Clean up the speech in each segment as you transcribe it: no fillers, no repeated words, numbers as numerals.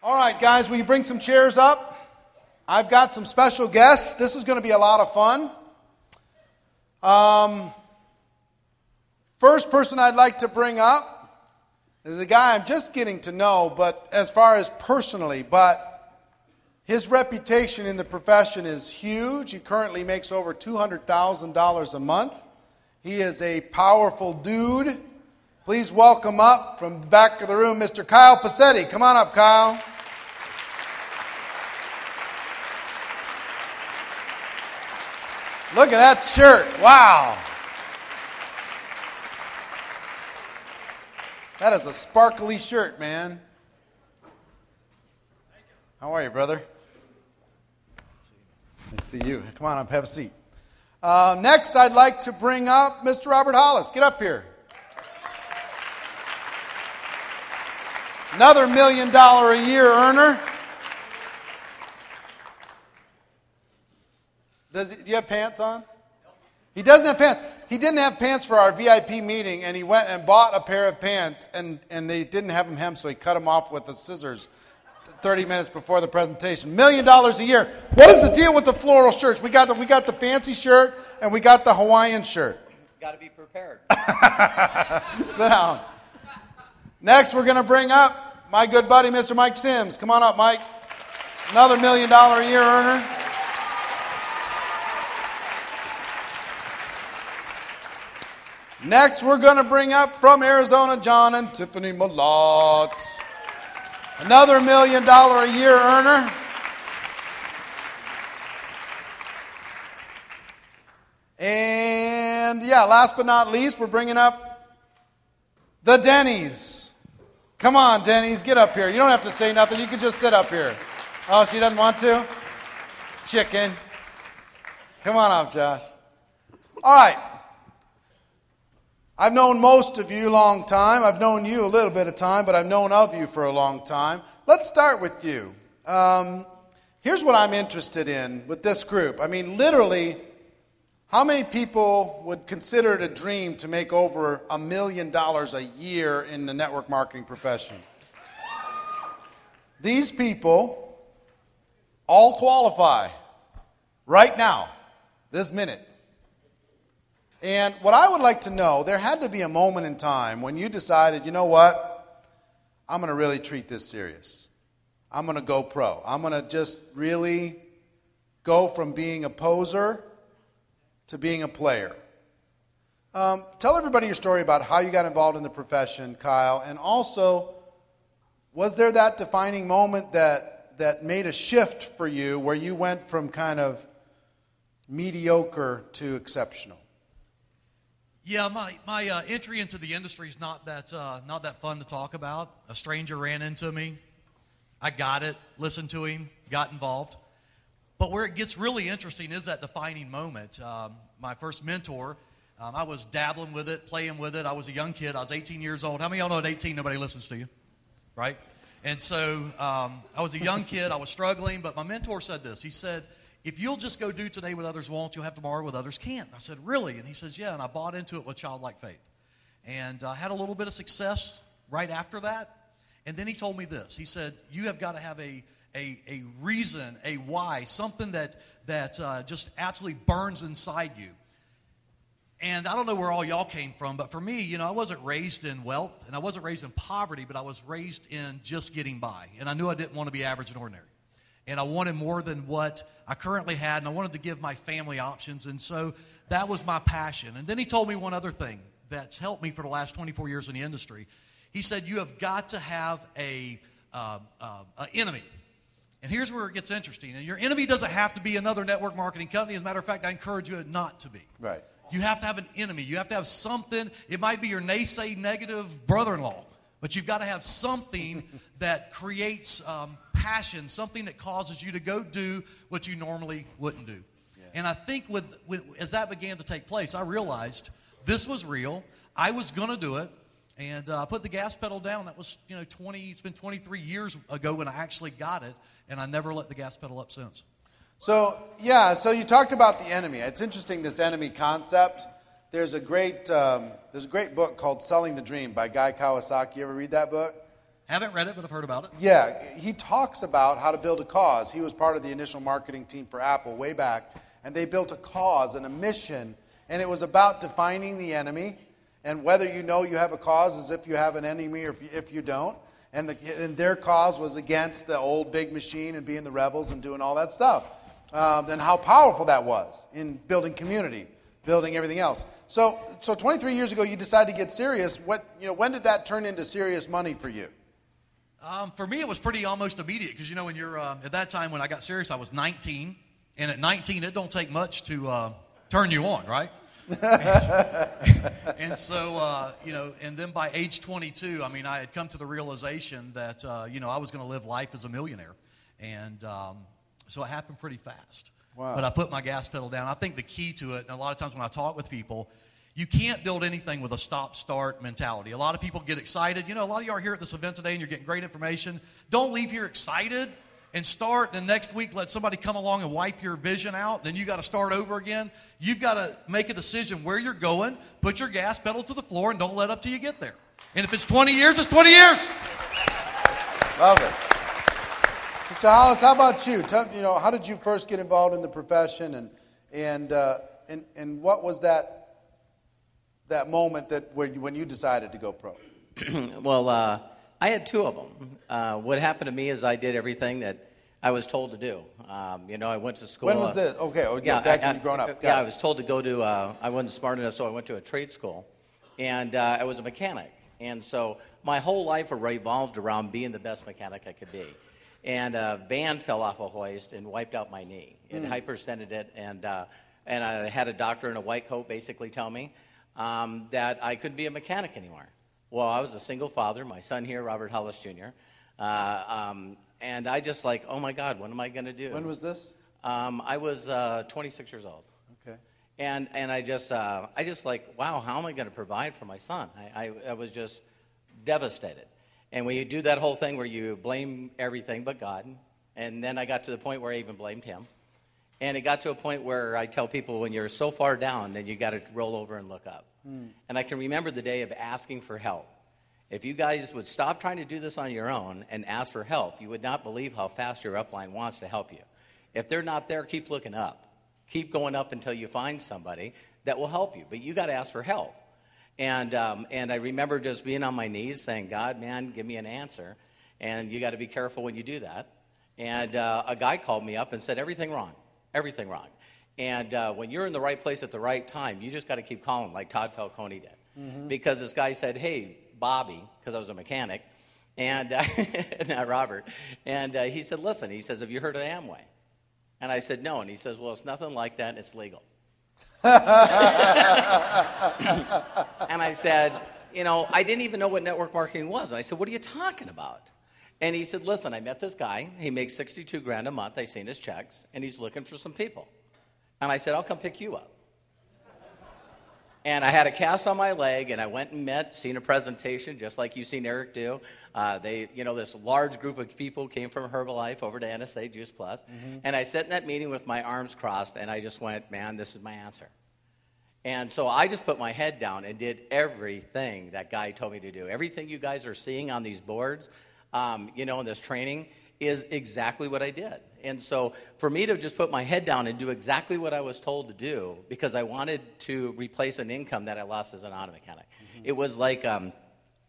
All right, guys, will you bring some chairs up? I've got some special guests. This is going to be a lot of fun. First person I'd like to bring up is a guy I'm just getting to know, but as far as personally, but his reputation in the profession is huge. He currently makes over $200,000 a month. He is a powerful dude. Please welcome up from the back of the room, Mr. Kyle Pacetti. Come on up, Kyle. Look at that shirt. Wow. That is a sparkly shirt, man. How are you, brother? Nice to see you. Come on up, have a seat. Next, I'd like to bring up Mr. Robert Hollis. Get up here. Another $1 million a year earner. Do you have pants on? He doesn't have pants. He didn't have pants for our VIP meeting, and he went and bought a pair of pants, and they didn't have them hemmed, so he cut them off with the scissors 30 minutes before the presentation. $1 million a year. What is the deal with the floral shirts? We got the fancy shirt, and we got the Hawaiian shirt. Got to be prepared. Sit down. Next, we're going to bring up my good buddy, Mr. Mike Sims. Come on up, Mike. Another $1 million a year earner. Next, we're going to bring up from Arizona, John and Tiffaney Malott. Another $1 million a year earner. And last but not least, we're bringing up the Denny's. Come on, Denny's, get up here. You don't have to say nothing. You can just sit up here. Oh, she doesn't want to? Chicken. Come on up, Josh. All right. I've known most of you a long time. I've known you a little bit of time, but I've known of you for a long time. Let's start with you. Here's what I'm interested in with this group. I mean, literally, how many people would consider it a dream to make over $1 million a year in the network marketing profession? These people all qualify right now, this minute. And what I would like to know, there had to be a moment in time when you decided, you know what, I'm going to really treat this serious. I'm going to go pro. I'm going to just really go from being a poser to being a player. Tell everybody your story about how you got involved in the profession, Kyle, and also, was there that defining moment that made a shift for you where you went from kind of mediocre to exceptional? Yeah, my entry into the industry is not that fun to talk about. A stranger ran into me. I got it, listened to him, got involved. But where it gets really interesting is that defining moment. My first mentor, I was dabbling with it, playing with it. I was a young kid. I was 18 years old. How many of y'all know at 18 nobody listens to you, right? And so I was a young kid. I was struggling, but my mentor said this. He said, if you'll just go do today what others won't, you'll have tomorrow what others can't. I said, really? And he says, yeah, and I bought into it with childlike faith. And I had a little bit of success right after that. And then he told me this. He said, you have got to have a reason, a why, something that just absolutely burns inside you. And I don't know where all y'all came from, but for me, I wasn't raised in wealth, and I wasn't raised in poverty, but I was raised in just getting by. And I knew I didn't want to be average and ordinary. And I wanted more than what I currently had, and I wanted to give my family options, and so that was my passion. And then he told me one other thing that's helped me for the last 24 years in the industry. He said, you have got to have an enemy. And here's where it gets interesting. And your enemy doesn't have to be another network marketing company. As a matter of fact, I encourage you not to be. Right. You have to have an enemy. You have to have something. It might be your naysay negative brother-in-law, but you've got to have something that creates passion, something that causes you to go do what you normally wouldn't do. Yeah. And I think as that began to take place, I realized this was real. I was going to do it, and I put the gas pedal down. That was, it's been 23 years ago when I actually got it, and I never let the gas pedal up since. So you talked about the enemy. It's interesting, this enemy concept. There's a great book called Selling the Dream by Guy Kawasaki. You ever read that book? Haven't read it, but I've heard about it. Yeah, he talks about how to build a cause. He was part of the initial marketing team for Apple way back, and they built a cause and a mission, and it was about defining the enemy, and whether you know you have a cause as if you have an enemy or if you don't. And their cause was against the old big machine and being the rebels and doing all that stuff. And how powerful that was in building community, building everything else. So 23 years ago, you decided to get serious. When did that turn into serious money for you? For me, it was pretty almost immediate because, when you're at that time when I got serious, I was 19. And at 19, it don't take much to turn you on, right? And so, and then by age 22, I had come to the realization that, I was going to live life as a millionaire. And so it happened pretty fast. Wow. But I put my gas pedal down. I think the key to it, and a lot of times when I talk with people, you can't build anything with a stop-start mentality. A lot of people get excited. A lot of you are here at this event today and you're getting great information. Don't leave here excited and start, and the next week let somebody come along and wipe your vision out. Then you got to start over again. You've got to make a decision where you're going, put your gas pedal to the floor, and don't let up till you get there. And if it's 20 years, it's 20 years. Love it. Mr. Hollis, how about you? How did you first get involved in the profession, and what was that moment when you decided to go pro? Well, I had two of them. What happened to me is I did everything that I was told to do. I went to school. When was this? Okay, back when you growing up. I was told to go to, I wasn't smart enough, so I went to a trade school. And I was a mechanic. And so my whole life revolved around being the best mechanic I could be. And a van fell off a hoist and wiped out my knee. It hyperextended it, and I had a doctor in a white coat basically tell me that I couldn't be a mechanic anymore. Well, I was a single father, my son here, Robert Hollis Jr., and I just oh my God, what am I going to do? When was this? I was 26 years old. Okay. And I just wow, how am I going to provide for my son? I was just devastated. And when you do that whole thing where you blame everything but God, and then I got to the point where I even blamed him. And it got to a point where I tell people when you're so far down, then you got to roll over and look up. And I can remember the day of asking for help. If you guys would stop trying to do this on your own and ask for help, you would not believe how fast your upline wants to help you. If they're not there, keep looking up. Keep going up until you find somebody that will help you. But you got to ask for help. And I remember just being on my knees saying, God, man, give me an answer. And you got to be careful when you do that. And a guy called me up and said, everything wrong. Everything wrong. And when you're in the right place at the right time, you just got to keep calling like Todd Falcone did. Because this guy said, hey, Bobby, because I was a mechanic, and not Robert. And he said, listen, he says, have you heard of Amway? And I said, no. And he says, well, it's nothing like that, and it's legal. And I said, I didn't even know what network marketing was. And I said, what are you talking about? And he said, listen, I met this guy. He makes $62,000 a month. I seen his checks, and he's looking for some people. And I said, I'll come pick you up. And I had a cast on my leg, and I went and seen a presentation, just like you seen Eric do. This large group of people came from Herbalife over to NSA Juice Plus. And I sat in that meeting with my arms crossed, and I just went, man, this is my answer. And so I just put my head down and did everything that guy told me to do. Everything you guys are seeing on these boards, in this training, is exactly what I did. And so for me to just put my head down and do exactly what I was told to do, because I wanted to replace an income that I lost as an auto mechanic. It was like,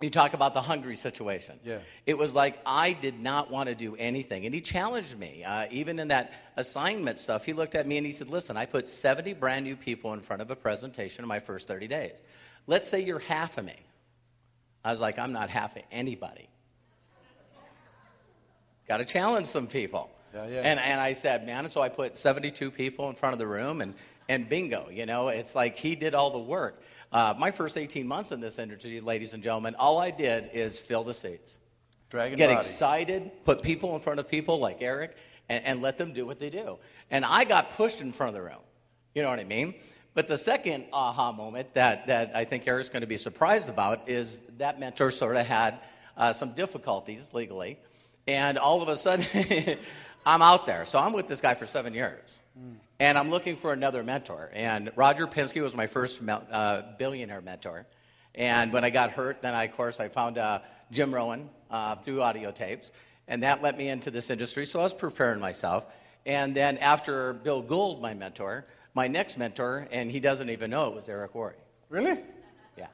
you talk about the hungry situation. Yeah. It was like I did not want to do anything. And he challenged me. Even in that assignment stuff, he looked at me and he said, listen, I put 70 brand new people in front of a presentation in my first 30 days. Let's say you're half of me. I was like, I'm not half of anybody. Got to challenge some people. Yeah. And I said, man, and so I put 72 people in front of the room, and bingo, it's like he did all the work. My first 18 months in this industry, ladies and gentlemen, all I did is fill the seats. Get excited, put people in front of people like Eric, and let them do what they do. And I got pushed in front of the room. You know what I mean? But the second aha moment that I think Eric's going to be surprised about is that mentor sort of had some difficulties legally. And all of a sudden, I'm out there. So I'm with this guy for 7 years. And I'm looking for another mentor. And Roger Penske was my first billionaire mentor. And when I got hurt, then, I found Jim Rowan through audio tapes, and that let me into this industry, so I was preparing myself. And then after Bill Gould, my mentor, my next mentor, and he doesn't even know it, was Eric Worre. Really? Yeah.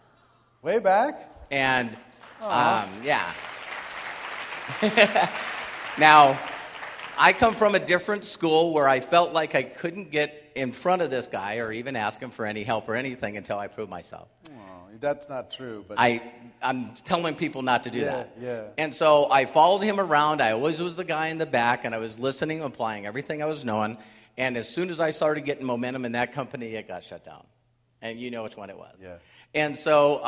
Way back? And, yeah. Now, I come from a different school where I felt like I couldn't get in front of this guy or even ask him for any help or anything until I proved myself. Oh, that's not true. But I'm telling people not to do that. Yeah. And so I followed him around. I always was the guy in the back, and I was listening, applying everything I was knowing. And as soon as I started getting momentum in that company, it got shut down. And you know which one it was. Yeah. And so,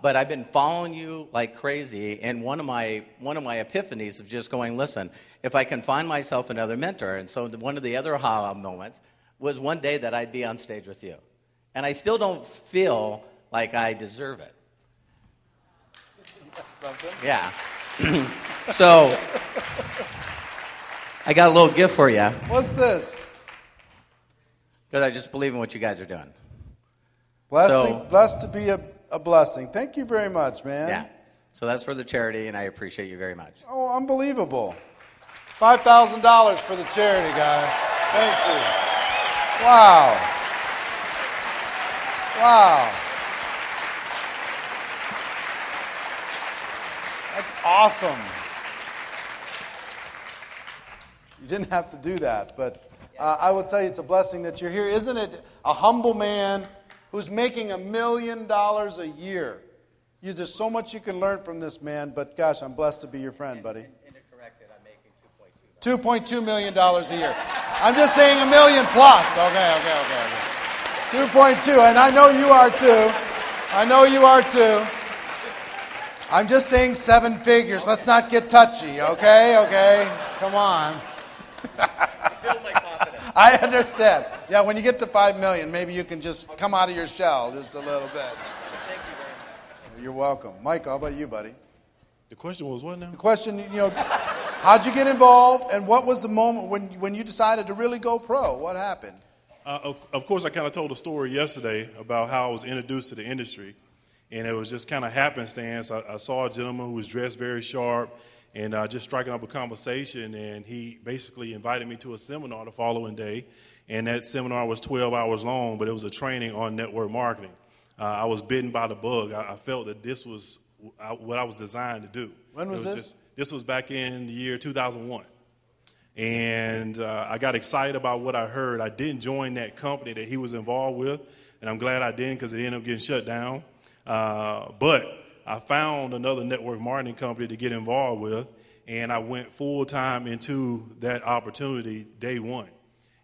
but I've been following you like crazy. And one of my epiphanies of just going, listen, if I can find myself another mentor. And so one of the other aha moments was one day that I'd be on stage with you. And I still don't feel like I deserve it. Something? Yeah. So I got a little gift for you. What's this? Because I just believe in what you guys are doing. Blessed to be a blessing. Thank you very much, man. Yeah. So that's for the charity, and I appreciate you very much. Oh, unbelievable. $5,000 for the charity, guys. Thank you. Wow. That's awesome. You didn't have to do that, but I will tell you it's a blessing that you're here. Isn't it a humble man who's making $1 million a year? There's so much you can learn from this man, but gosh, I'm blessed to be your friend, buddy. And to correct it, I'm making $2.2 million a year. I'm just saying $1 million plus. Okay. 2.2, and I know you are too. I'm just saying 7 figures. Let's not get touchy, okay? Come on. Build my confidence. I understand. Yeah, when you get to 5 million, maybe you can just come out of your shell just a little bit. Thank you very much. You're welcome. Mike, how about you, buddy? The question was what now? The question, how'd you get involved, and what was the moment when you decided to really go pro? What happened? Of course, I kind of told a story yesterday about how I was introduced to the industry, and it was just kind of happenstance. I saw a gentleman who was dressed very sharp and just striking up a conversation, and he basically invited me to a seminar the following day, and that seminar was 12 hours long, but it was a training on network marketing. I was bitten by the bug. I felt that this was what I was designed to do. When was this? This was back in the year 2001. And I got excited about what I heard. I didn't join that company that he was involved with, and I'm glad I didn't because it ended up getting shut down. But I found another network marketing company to get involved with, and I went full-time into that opportunity day one.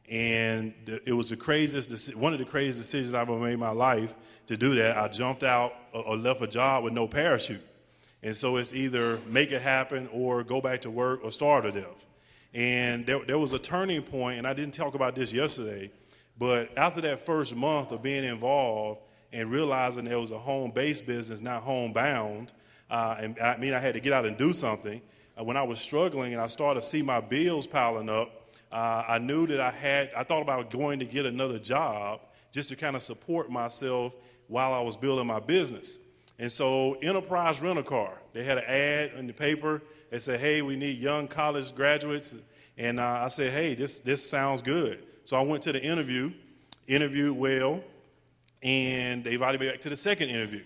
And it was one of the craziest decisions I've ever made in my life to do that. I jumped out or left a job with no parachute. And so it's either make it happen or go back to work or starve to death. And there was a turning point, and I didn't talk about this yesterday, but after that first month of being involved and realizing there was a home-based business, not homebound, and I had to get out and do something, when I was struggling and I started to see my bills piling up, I knew that I thought about going to get another job just to kind of support myself while I was building my business. And so Enterprise Rent-A-Car, they had an ad in the paper that said, hey, we need young college graduates. And I said, hey, this sounds good. So I went to the interviewed well, and they invited me back to the second interview.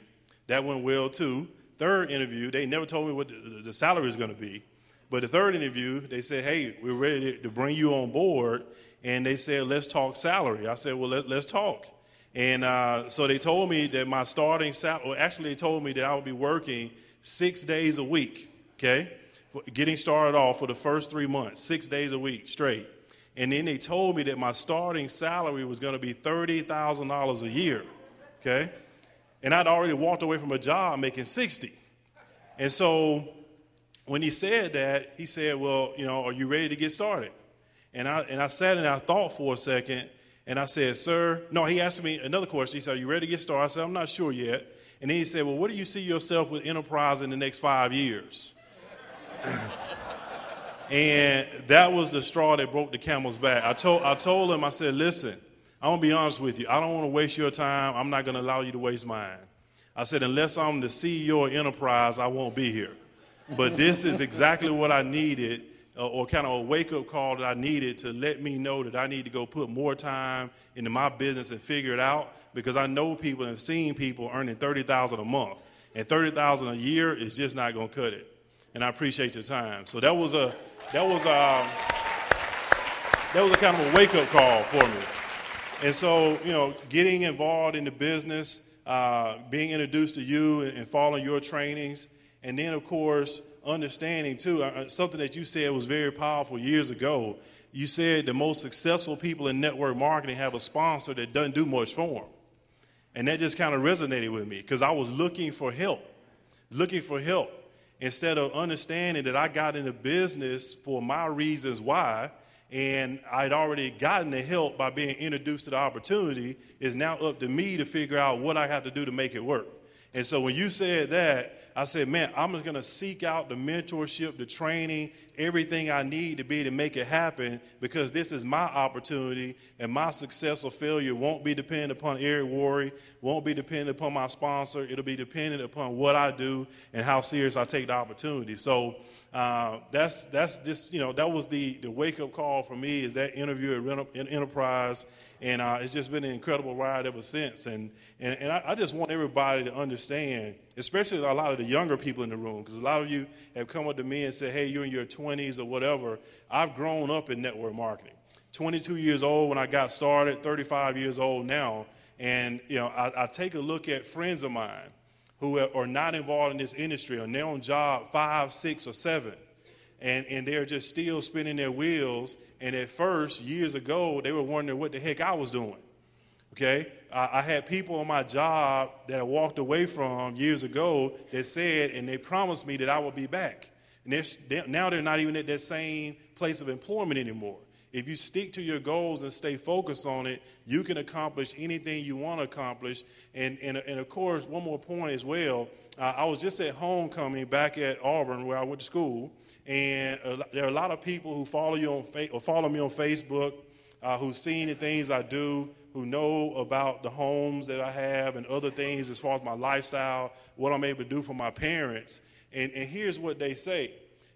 That went well, too. Third interview, they never told me what the salary was going to be. But the third interview, they said, hey, we're ready to bring you on board. And they said, let's talk salary. I said, well, let's talk. And so they told me that my starting salary, they told me that I would be working 6 days a week, okay? Getting started off for the first 3 months, 6 days a week straight. And then they told me that my starting salary was going to be $30,000 a year, okay? And I'd already walked away from a job making $60,000. And so when he said that, he said, well, are you ready to get started? And I sat and I thought for a second, and I said, sir, no, he asked me another question. He said, are you ready to get started? I said, I'm not sure yet. And then he said, well, what do you see yourself with Enterprise in the next 5 years? And that was the straw that broke the camel's back. I told him, I said, listen, I'm going to be honest with you. I don't want to waste your time. I'm not going to allow you to waste mine. I said, unless I'm the CEO of Enterprise, I won't be here. but this is exactly what I needed, or kind of a wake-up call that I needed to let me know that I need to go put more time into my business and figure it out, because I know people and have seen people earning $30,000 a month, and $30,000 a year is just not going to cut it. And I appreciate your time. So that was a kind of a wake-up call for me. And so, getting involved in the business, being introduced to you and following your trainings, and then, of course, understanding, too, something that you said was very powerful years ago. You said the most successful people in network marketing have a sponsor that doesn't do much for them. And that just kind of resonated with me, because I was looking for help, instead of understanding that I got into business for my reasons why, and I'd already gotten the help by being introduced to the opportunity. It's now up to me to figure out what I have to do to make it work. And so when you said that, I said, man, I'm going to seek out the mentorship, the training, everything I need to be able to make it happen, because this is my opportunity, and my success or failure won't be dependent upon Eric Worre, won't be dependent upon my sponsor. It'll be dependent upon what I do and how serious I take the opportunity. So that's just, that was the wake-up call for me, is that interview at Enterprise. And it's just been an incredible ride ever since. And I just want everybody to understand, especially a lot of the younger people in the room, because a lot of you have come up to me and said, hey, you're in your 20s or whatever. I've grown up in network marketing. 22 years old when I got started, 35 years old now. And, I take a look at friends of mine who are not involved in this industry, and they're on job 5, 6, or 7. And they're just still spinning their wheels. And at first, years ago, they were wondering what the heck I was doing. Okay? I had people on my job that I walked away from years ago that said, and they promised me that I would be back. And now they're not even at that same place of employment anymore. If you stick to your goals and stay focused on it, you can accomplish anything you want to accomplish. And of course, one more point as well. I was just at homecoming back at Auburn, where I went to school. And there are a lot of people who follow me on Facebook, who've seen the things I do, who know about the homes that I have and other things as far as my lifestyle, what I'm able to do for my parents. And here's what they say.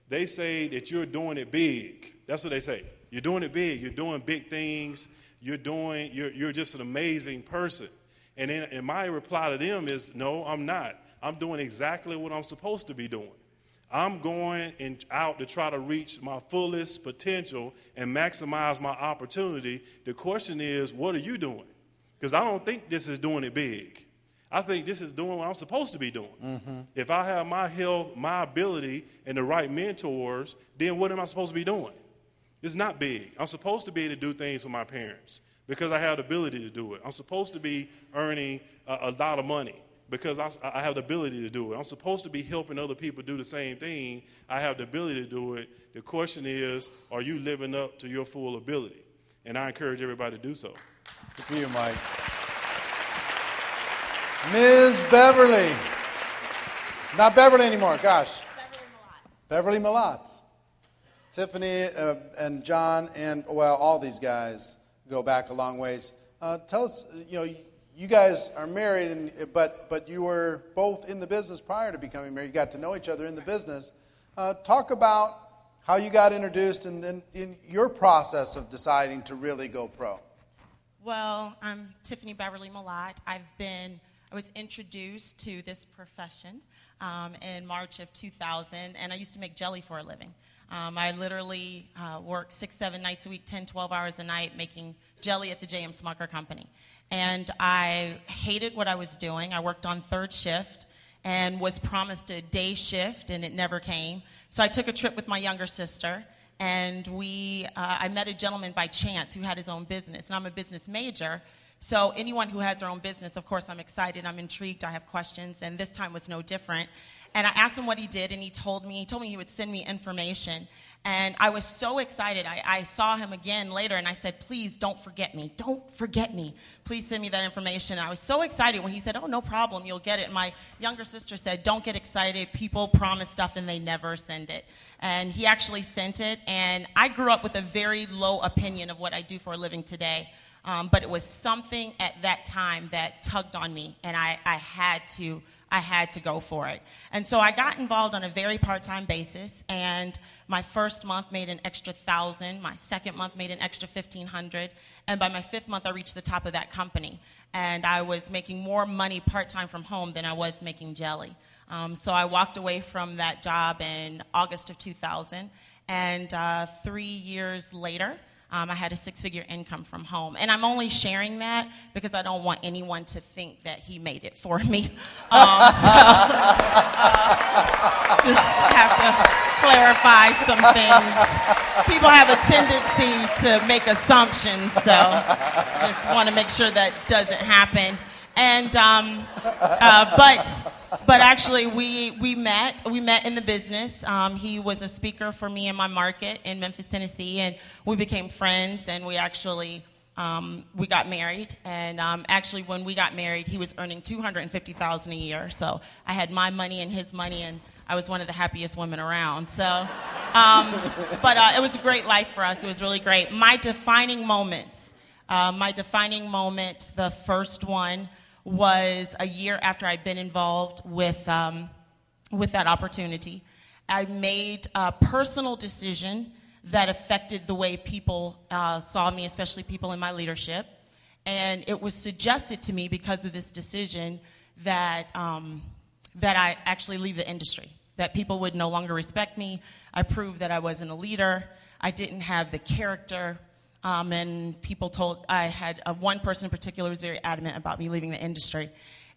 They say that you're doing it big. That's what they say. You're doing it big. You're doing big things. You're just an amazing person. And my reply to them is, no, I'm not. I'm doing exactly what I'm supposed to be doing. I'm going out to try to reach my fullest potential and maximize my opportunity. The question is, what are you doing? Because I don't think this is doing it big. I think this is doing what I'm supposed to be doing. Mm-hmm. If I have my health, my ability, and the right mentors, then what am I supposed to be doing? It's not big. I'm supposed to be able to do things for my parents because I have the ability to do it. I'm supposed to be earning a lot of money because I have the ability to do it. I'm supposed to be helping other people do the same thing. I have the ability to do it. The question is, are you living up to your full ability? And I encourage everybody to do so. Good for you, Mike. Ms. Beverly. Not Beverly anymore, gosh. Beverly-Malott. Tiffaney and John and, well, all these guys go back a long ways. Tell us, you guys are married, but you were both in the business prior to becoming married. You got to know each other in the business. Talk about how you got introduced and then in your process of deciding to really go pro. Well, I'm Tiffaney Beverly-Malott. I was introduced to this profession in March of 2000, and I used to make jelly for a living. I literally worked 6-7 nights a week, 10-12 hours a night, making jelly at the J.M. Smucker Company. And I hated what I was doing. I worked on third shift and was promised a day shift, and it never came. So I took a trip with my younger sister, and I met a gentleman by chance who had his own business, and I'm a business major. So anyone who has their own business, of course, I'm excited, I'm intrigued, I have questions, and this time was no different. And I asked him what he did, and he told me he would send me information. And I was so excited. I saw him again later, and I said, please don't forget me. Don't forget me. Please send me that information. And I was so excited when he said, oh, no problem, you'll get it. And my younger sister said, don't get excited. People promise stuff, and they never send it. And he actually sent it, and I grew up with a very low opinion of what I do for a living today. But it was something at that time that tugged on me, and I had to I had to go for it. And so I got involved on a very part-time basis, and my first month made an extra $1,000, my second month made an extra $1,500, and by my fifth month I reached the top of that company. And I was making more money part-time from home than I was making jelly. So I walked away from that job in August of 2000, and 3 years later, I had a six-figure income from home. And I'm only sharing that because I don't want anyone to think that he made it for me. Just have to clarify some things. People have a tendency to make assumptions, so just want to make sure that doesn't happen. And but actually, we met in the business. He was a speaker for me in my market in Memphis, Tennessee, and we became friends. And we actually we got married. And actually, when we got married, he was earning $250,000 a year. So I had my money and his money, and I was one of the happiest women around. So, but it was a great life for us. It was really great. My defining moments. The first one was a year after I'd been involved with that opportunity. I made a personal decision that affected the way people saw me, especially people in my leadership. And it was suggested to me because of this decision that I actually leave the industry, that people would no longer respect me. I proved that I wasn't a leader. I didn't have the character. And people told, I had one person in particular was very adamant about me leaving the industry.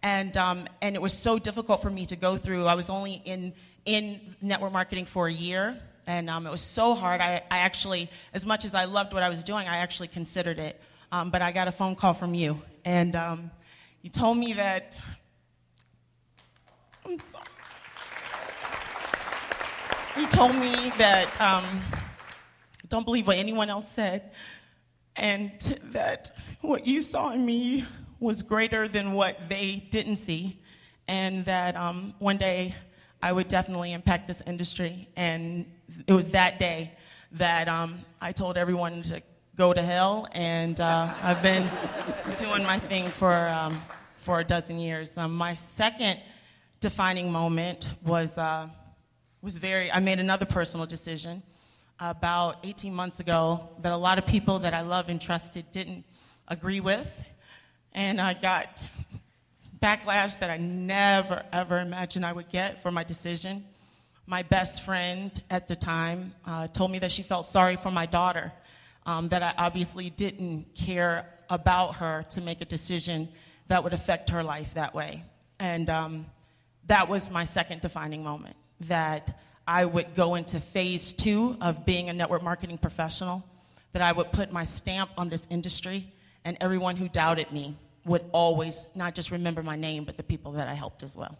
And it was so difficult for me to go through. I was only in network marketing for a year, and it was so hard. I actually, as much as I loved what I was doing, I actually considered it. But I got a phone call from you, and you told me that, I'm sorry. You told me that, don't believe what anyone else said, and that what you saw in me was greater than what they didn't see, and that one day I would definitely impact this industry. And it was that day that I told everyone to go to hell, and I've been doing my thing for a dozen years. My second defining moment was I made another personal decision about 18 months ago that a lot of people that I love and trusted didn't agree with. And I got backlash that I never, ever imagined I would get for my decision. My best friend at the time told me that she felt sorry for my daughter, that I obviously didn't care about her to make a decision that would affect her life that way. And that was my second defining moment, that I would go into phase 2 of being a network marketing professional, that I would put my stamp on this industry, and everyone who doubted me would always not just remember my name, but the people that I helped as well.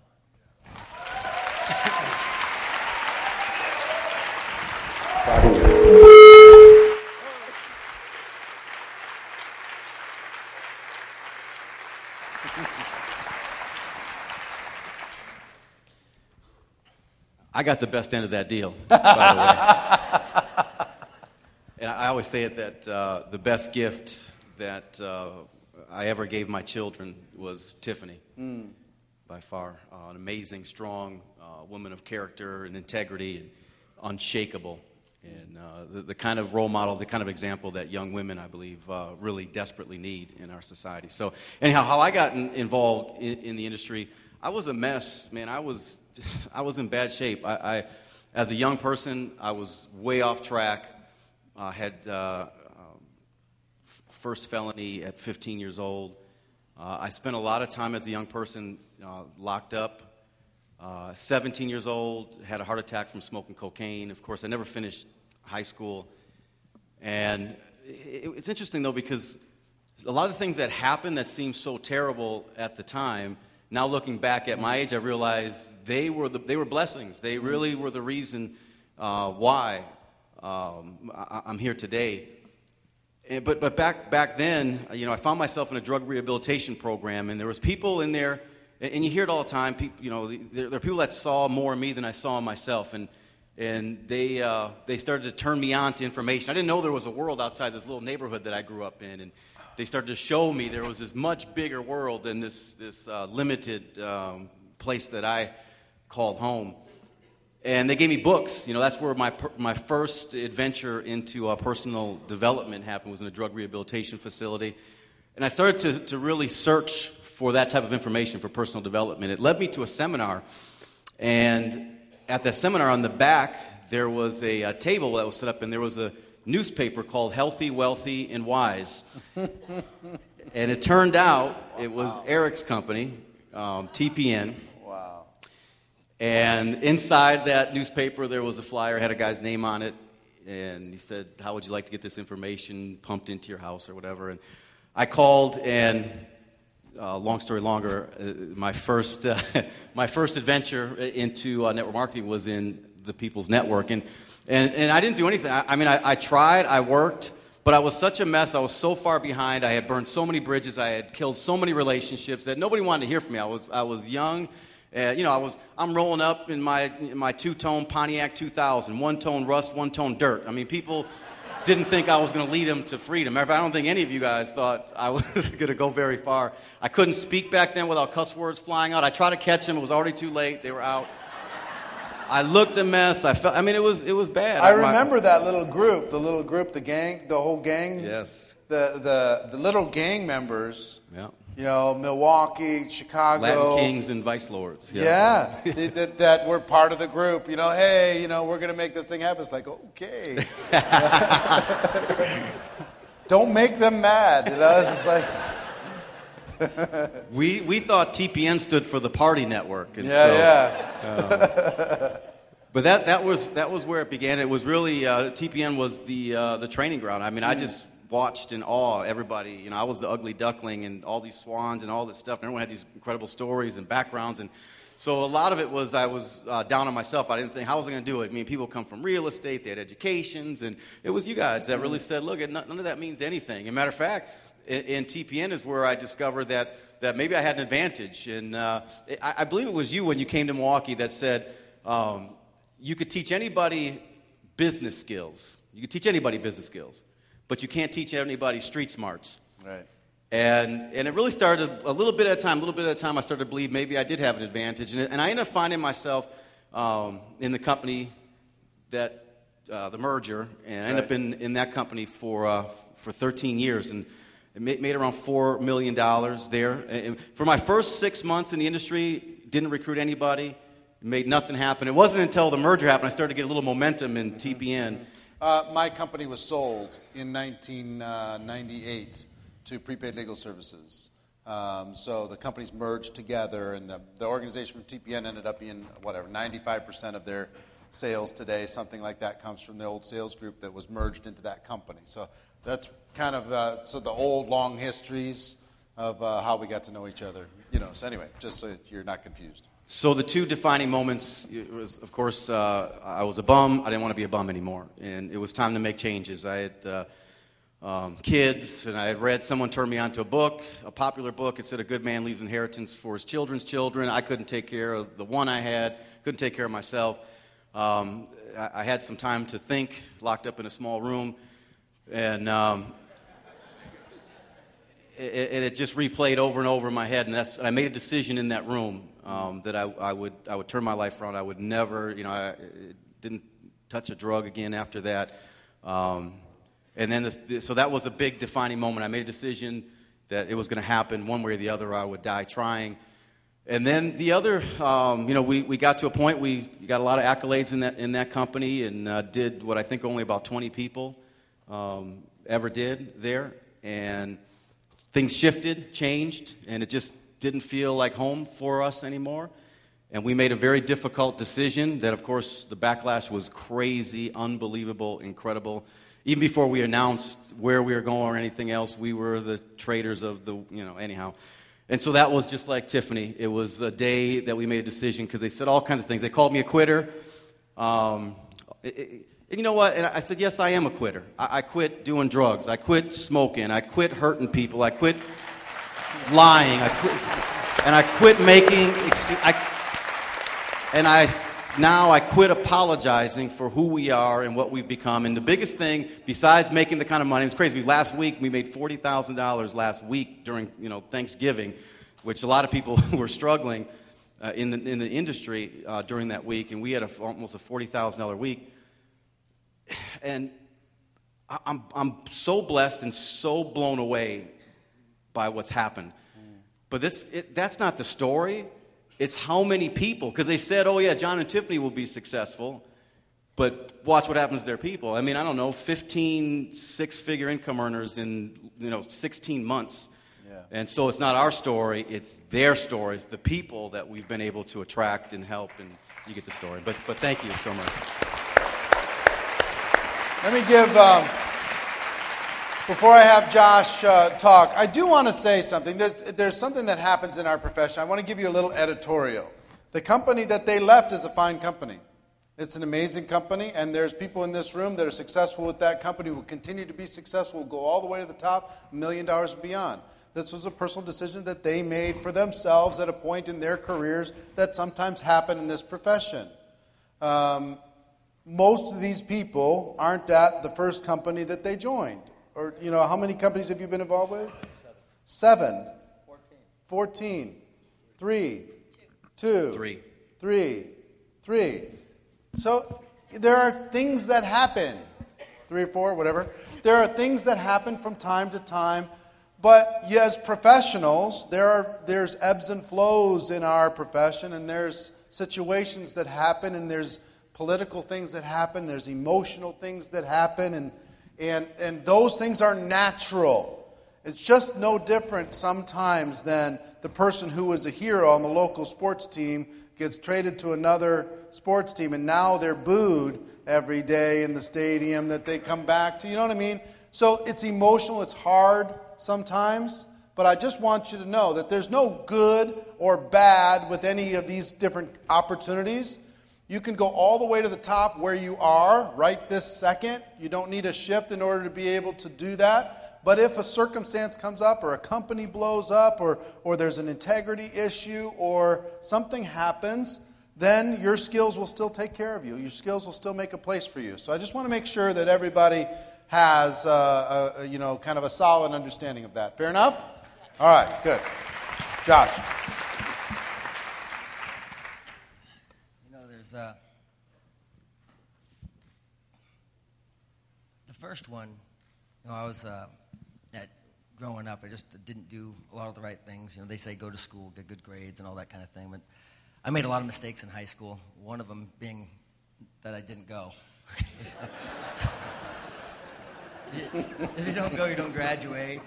I got the best end of that deal, by the way. And I always say it that the best gift that I ever gave my children was Tiffaney, by far. An amazing, strong woman of character and integrity and unshakable. And the kind of role model, the kind of example that young women, I believe, really desperately need in our society. So anyhow, how I got involved in the industry, I was a mess, man. I was in bad shape. I as a young person, I was way off track. Had first felony at 15 years old. I spent a lot of time as a young person locked up. 17 years old, had a heart attack from smoking cocaine. Of course, I never finished high school. And it's interesting, though, because a lot of the things that happened that seemed so terrible at the time, now looking back at my age, I realized they were blessings. They really were the reason why I'm here today. But back then, I found myself in a drug rehabilitation program, and there was people in there, and you hear it all the time. People, there are people that saw more in me than I saw in myself, and they started to turn me on to information. I didn't know there was a world outside this little neighborhood that I grew up in, and they started to show me there was this much bigger world than this limited place that I called home. And they gave me books. That's where my first adventure into personal development happened, was in a drug rehabilitation facility. And I started to really search for that type of information for personal development. It led me to a seminar. And at that seminar on the back, there was a table that was set up, and there was a newspaper called Healthy, Wealthy, and Wise. And it turned out it was Eric's company, TPN. Wow. And inside that newspaper, there was a flyer, had a guy's name on it, and he said, how would you like to get this information pumped into your house or whatever? And I called, and long story longer, my first adventure into network marketing was in the People's Network. And I didn't do anything. I tried, I worked, but I was such a mess. I was so far behind. I had burned so many bridges. I had killed so many relationships that nobody wanted to hear from me. I was young. I'm rolling up in my two-tone Pontiac 2000, one-tone rust, one-tone dirt. People didn't think I was going to lead them to freedom. Matter of fact, I don't think any of you guys thought I was going to go very far. I couldn't speak back then without cuss words flying out. I tried to catch them. It was already too late. They were out. I looked a mess. I felt. It was bad. I remember that little group, the gang, the whole gang. Yes. The little gang members. Yeah. Milwaukee, Chicago. Latin kings and vice lords. Yeah. that were part of the group. Hey, we're going to make this thing happen. It's like, okay. Don't make them mad. It's just like. We thought TPN stood for the Party Network. And but that was where it began. It was really, TPN was the training ground. I just watched in awe everybody. I was the ugly duckling and all these swans and all this stuff. And everyone had these incredible stories and backgrounds. And so a lot of it was I was down on myself. I didn't think, how was I going to do it? People come from real estate. They had educations. And it was you guys that really said, look, none of that means anything. As a matter of fact, in TPN is where I discovered that maybe I had an advantage. And I believe it was you when you came to Milwaukee that said you could teach anybody business skills. You could teach anybody business skills. But you can't teach anybody street smarts. Right. And it really started a little bit at a time, I started to believe maybe I did have an advantage. And I ended up finding myself in the company that, the merger, and I ended up in that company for 13 years. And it made around $4 million there. And for my first 6 months in the industry, didn't recruit anybody, made nothing happen. It wasn't until the merger happened I started to get a little momentum in TPN. My company was sold in 1998 to Prepaid Legal Services. So the companies merged together, and the organization from TPN ended up being, 95% of their sales today, something like that, comes from the old sales group that was merged into that company. So that's kind of the old, long histories of how we got to know each other. So anyway, just so you're not confused. So the two defining moments was, of course, I was a bum. I didn't want to be a bum anymore. And it was time to make changes. I had kids, and I had read, someone turned me on to a popular book. It said a good man leaves inheritance for his children's children. I couldn't take care of the one I had, couldn't take care of myself. I had some time to think, locked up in a small room, and it just replayed over and over in my head. And I made a decision in that room that I would turn my life around. I would never, I didn't touch a drug again after that. And then, so that was a big defining moment. I made a decision that it was going to happen one way or the other. I would die trying. And then the other, we got to a point, we got a lot of accolades in that company, and did what I think only about 20 people ever did there. And things shifted, changed, and it just didn't feel like home for us anymore. And we made a very difficult decision that, of course, the backlash was crazy, unbelievable, incredible. Even before we announced where we were going or anything else, we were the traders of the, anyhow. And so that was just like Tiffaney. It was a day that we made a decision because they said all kinds of things. They called me a quitter. And you know what? And I said, yes, I am a quitter. I quit doing drugs. I quit smoking. I quit hurting people. I quit lying. I quit making excuses. Now I quit apologizing for who we are and what we've become. And the biggest thing, besides making the kind of money, it's crazy. Last week, we made $40,000 last week during, Thanksgiving, which a lot of people were struggling. in the industry during that week, and we had almost a $40,000 week. And I'm so blessed and so blown away by what's happened. But that's not the story. It's how many people, because they said, oh yeah, John and Tiffaney will be successful, but watch what happens to their people. I mean, I don't know, 15 six-figure income earners in 16 months. Yeah. And so it's not our story, it's their stories, the people that we've been able to attract and help, and you get the story. But thank you so much. Let me give, before I have Josh talk, I do want to say something. There's something that happens in our profession. I want to give you a little editorial. The company that they left is a fine company. It's an amazing company, and there's people in this room that are successful with that company, will continue to be successful, will go all the way to the top, $1 million and beyond. This was a personal decision that they made for themselves at a point in their careers that sometimes happen in this profession. Most of these people aren't at the first company that they joined. Or, how many companies have you been involved with? 7. 14. 3. 2. 3. So there are things that happen. 3 or 4, whatever. There are things that happen from time to time. But as professionals, there's ebbs and flows in our profession, and there's situations that happen, and there's political things that happen, there's emotional things that happen, and those things are natural. It's just no different sometimes than the person who was a hero on the local sports team gets traded to another sports team, and now they're booed every day in the stadium that they come back to. You know what I mean? So it's emotional, it's hard sometimes, but I just want you to know that there's no good or bad with any of these different opportunities. You can go all the way to the top where you are right this second. You don't need a shift in order to be able to do that. But if a circumstance comes up, or a company blows up, or there's an integrity issue, or something happens, then your skills will still take care of you. Your skills will still make a place for you. So I just want to make sure that everybody has kind of a solid understanding of that. Fair enough? All right, good. Josh. The first one, I was growing up, I just didn't do a lot of the right things. They say go to school, get good grades, and all that kind of thing. But I made a lot of mistakes in high school. One of them being that I didn't go. If you don't go, you don't graduate.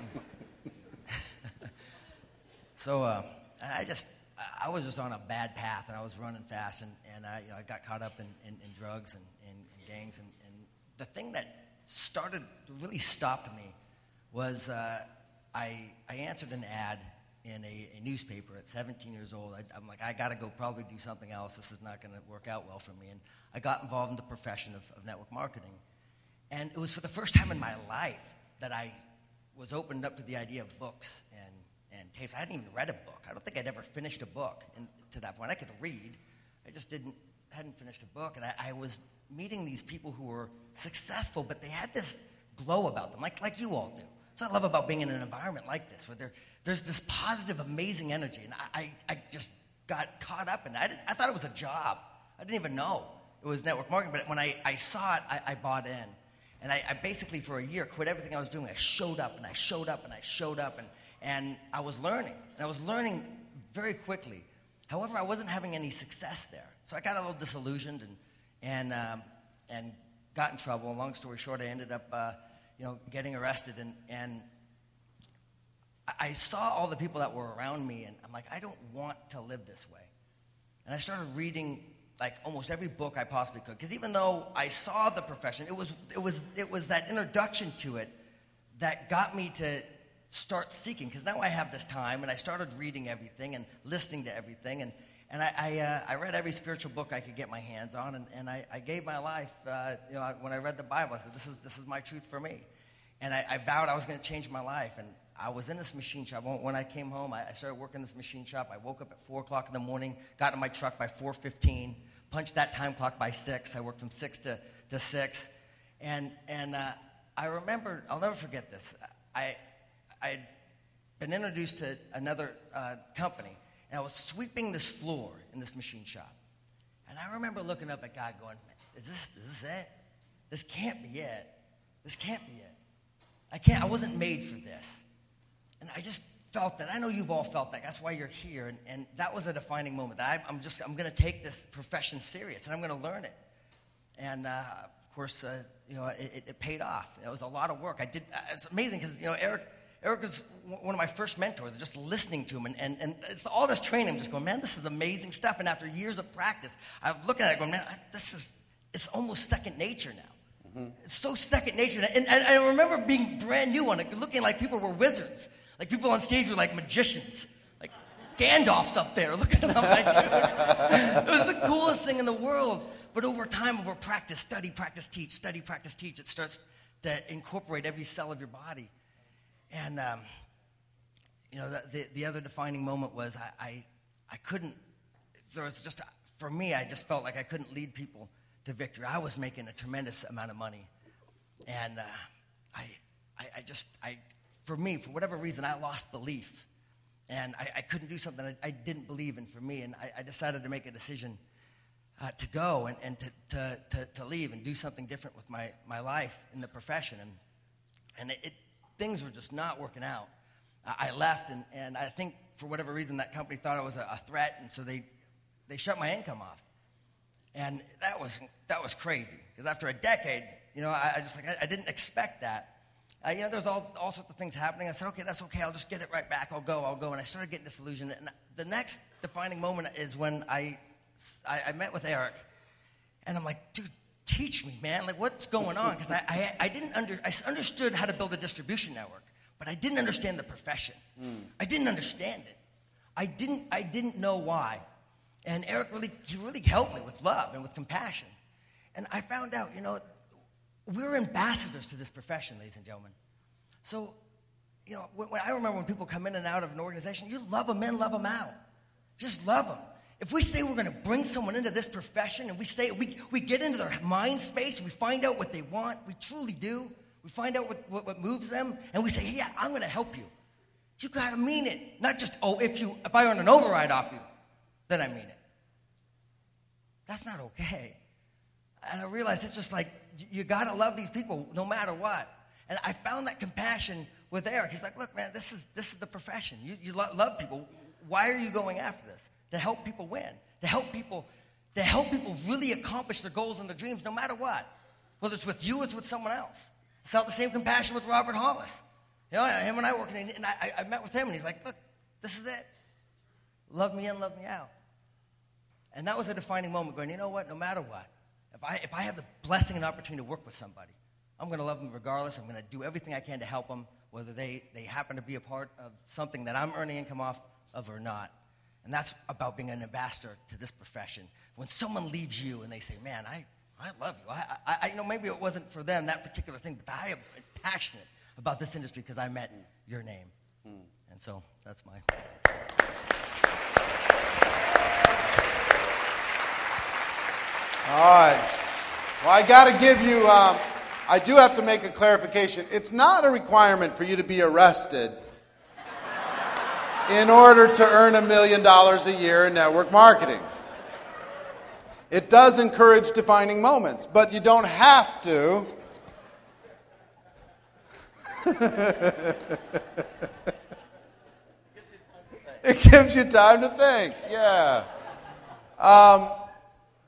So I was just on a bad path, and I was running fast, and I got caught up in drugs and gangs. And the thing that really stopped me was I answered an ad in a newspaper at 17 years old. I'm like, I got to go probably do something else. This is not going to work out well for me. And I got involved in the profession of network marketing. And it was for the first time in my life that I was opened up to the idea of books and tapes. I hadn't even read a book. I don't think I'd ever finished a book to that point. I could read. I just hadn't finished a book. And I was meeting these people who were successful, but they had this glow about them, like you all do. That's what I love about being in an environment like this, where there's this positive, amazing energy. And I just got caught up in it. I thought it was a job. I didn't even know it was network marketing. But when I saw it, I bought in. And I basically, for a year, quit everything I was doing. I showed up, and I showed up, and I showed up, and I was learning. And I was learning very quickly. However, I wasn't having any success there. So I got a little disillusioned and got in trouble. And long story short, I ended up getting arrested. And I saw all the people that were around me, and I'm like, I don't want to live this way. And I started reading like almost every book I possibly could, because even though I saw the profession, it was that introduction to it that got me to start seeking. Because now I have this time, and I started reading everything and listening to everything, and I read every spiritual book I could get my hands on, and I gave my life. When I read the Bible, I said, "This is my truth for me," and I vowed I was going to change my life. And I was in this machine shop. When I came home, I started working in this machine shop. I woke up at 4 o'clock in the morning, got in my truck by 4:15. Punched that time clock by 6. I worked from 6 to 6. And I remember, I'll never forget this. I had been introduced to another company. and I was sweeping this floor in this machine shop. And I remember looking up at God going, is this it? This can't be it. This can't be it. I wasn't made for this. And I just felt that. I know you've all felt that. That's why you're here. And that was a defining moment. That I'm going to take this profession serious, and I'm going to learn it. And of course, it paid off. It was a lot of work. It's amazing because Eric was one of my first mentors. Just listening to him, and it's all this training. I'm just going, man, this is amazing stuff. And after years of practice, I'm looking at it going, man, it's almost second nature now. Mm-hmm. It's so second nature. And I remember being brand new on it, looking like people were wizards. Like people on stage were like magicians. Like Gandalf's up there looking at them like, dude. It was the coolest thing in the world. But over time, over practice, study, practice, teach, it starts to incorporate every cell of your body. And, the other defining moment was I couldn't, there was just, for me, I just felt like I couldn't lead people to victory. I was making a tremendous amount of money. And for me, for whatever reason, I lost belief. And I couldn't do something I didn't believe in for me. And I decided to make a decision to go and to leave and do something different with my life in the profession. And things were just not working out. I left, and I think for whatever reason that company thought I was a threat, and so they shut my income off. And that was crazy, because after a decade, I didn't expect that. There's all sorts of things happening. I said, okay, that's okay. I'll just get it right back. I'll go. And I started getting disillusioned. And the next defining moment is when I met with Eric, and I'm like, dude, teach me, man. Like, what's going on? Because I understood how to build a distribution network, but I didn't understand the profession. I didn't understand it. I didn't know why. And Eric really helped me with love and with compassion. And I found out, we're ambassadors to this profession, ladies and gentlemen. So, when I remember when people come in and out of an organization, you love them in, love them out. Just love them. If we say we're going to bring someone into this profession and we get into their mind space and we find out what they want, we truly do. We find out what moves them, and we say, hey, yeah, I'm going to help you. You got to mean it. Not just, if I earn an override off you, then I mean it. That's not okay. And I realized it's just like, you got to love these people no matter what. And I found that compassion with Eric. He's like, look, man, this is the profession. You love people. Why are you going after this? To help people win. To help people really accomplish their goals and their dreams no matter what. Whether it's with you or it's with someone else. I felt the same compassion with Robert Hollis. Him and I working, and I met with him, and he's like, look, this is it. Love me in, love me out. And that was a defining moment going, you know what, no matter what, if I have the blessing and opportunity to work with somebody, I'm going to love them regardless. I'm going to do everything I can to help them, whether they happen to be a part of something that I'm earning income off of or not. And that's about being an ambassador to this profession. When someone leaves you and they say, man, I love you. I maybe it wasn't for them, that particular thing, but I am passionate about this industry because I met your name. And so that's my... All right. Well, I got to give you, I do have to make a clarification. It's not a requirement for you to be arrested in order to earn $1 million a year in network marketing. It does encourage defining moments, but you don't have to. It gives you time to think, yeah.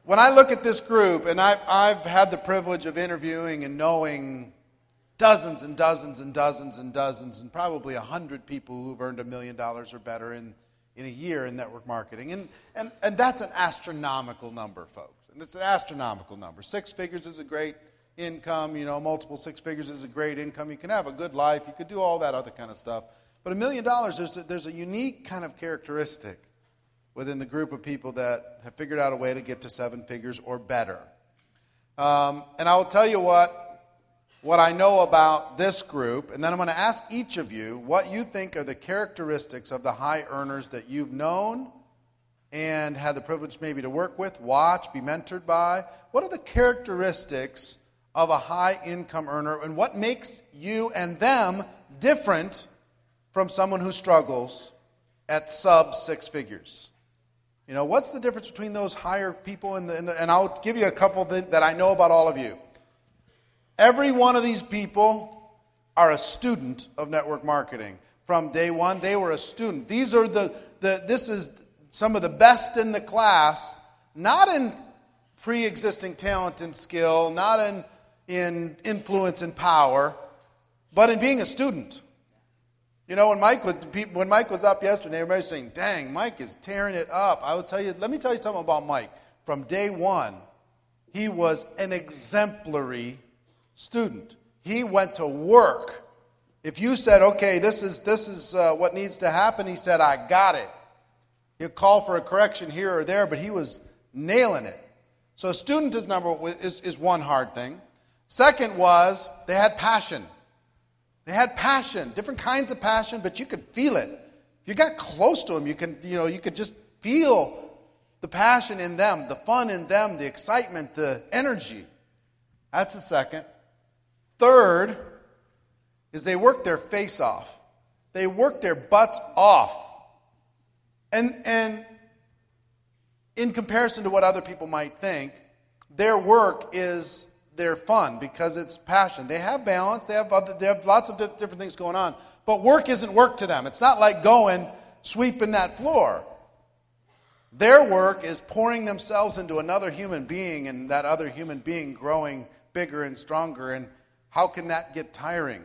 When I look at this group, and I've had the privilege of interviewing and knowing dozens and dozens and dozens and dozens, and probably 100 people who've earned $1 million or better in a year in network marketing. And that's an astronomical number, folks. And it's an astronomical number. 6 figures is a great income. Multiple 6 figures is a great income. You can have a good life. You could do all that other kind of stuff. But $1 million, there's a unique kind of characteristic within the group of people that have figured out a way to get to 7 figures or better. And I will tell you what I know about this group, and then I'm going to ask each of you what you think are the characteristics of the high earners that you've known and had the privilege maybe to work with, watch, be mentored by. What are the characteristics of a high income earner, and what makes you and them different from someone who struggles at sub 6 figures. You know, what's the difference between those higher people and I'll give you a couple that I know about all of you. Every one of these people are a student of network marketing. From day one, they were a student. These are this is some of the best in the class, not in pre-existing talent and skill, not in influence and power, but in being a student. You know, when Mike was up yesterday, everybody was saying, dang, Mike is tearing it up. Let me tell you something about Mike. From day one, he was an exemplary student. He went to work. If you said, okay, this is what needs to happen, he said, I got it. He'll call for a correction here or there, but he was nailing it. So a student is one hard thing. Second was they had passion. They had passion, different kinds of passion, but you could feel it. If you got close to them, you could just feel the passion in them, the fun in them, the excitement, the energy. That's the second. Third is they worked their face off. They worked their butts off. And in comparison to what other people might think, their work is their fun because it's passion. They have balance. They have lots of different things going on. But work isn't work to them. It's not like going sweeping that floor. Their work is pouring themselves into another human being and that other human being growing bigger and stronger. And how can that get tiring?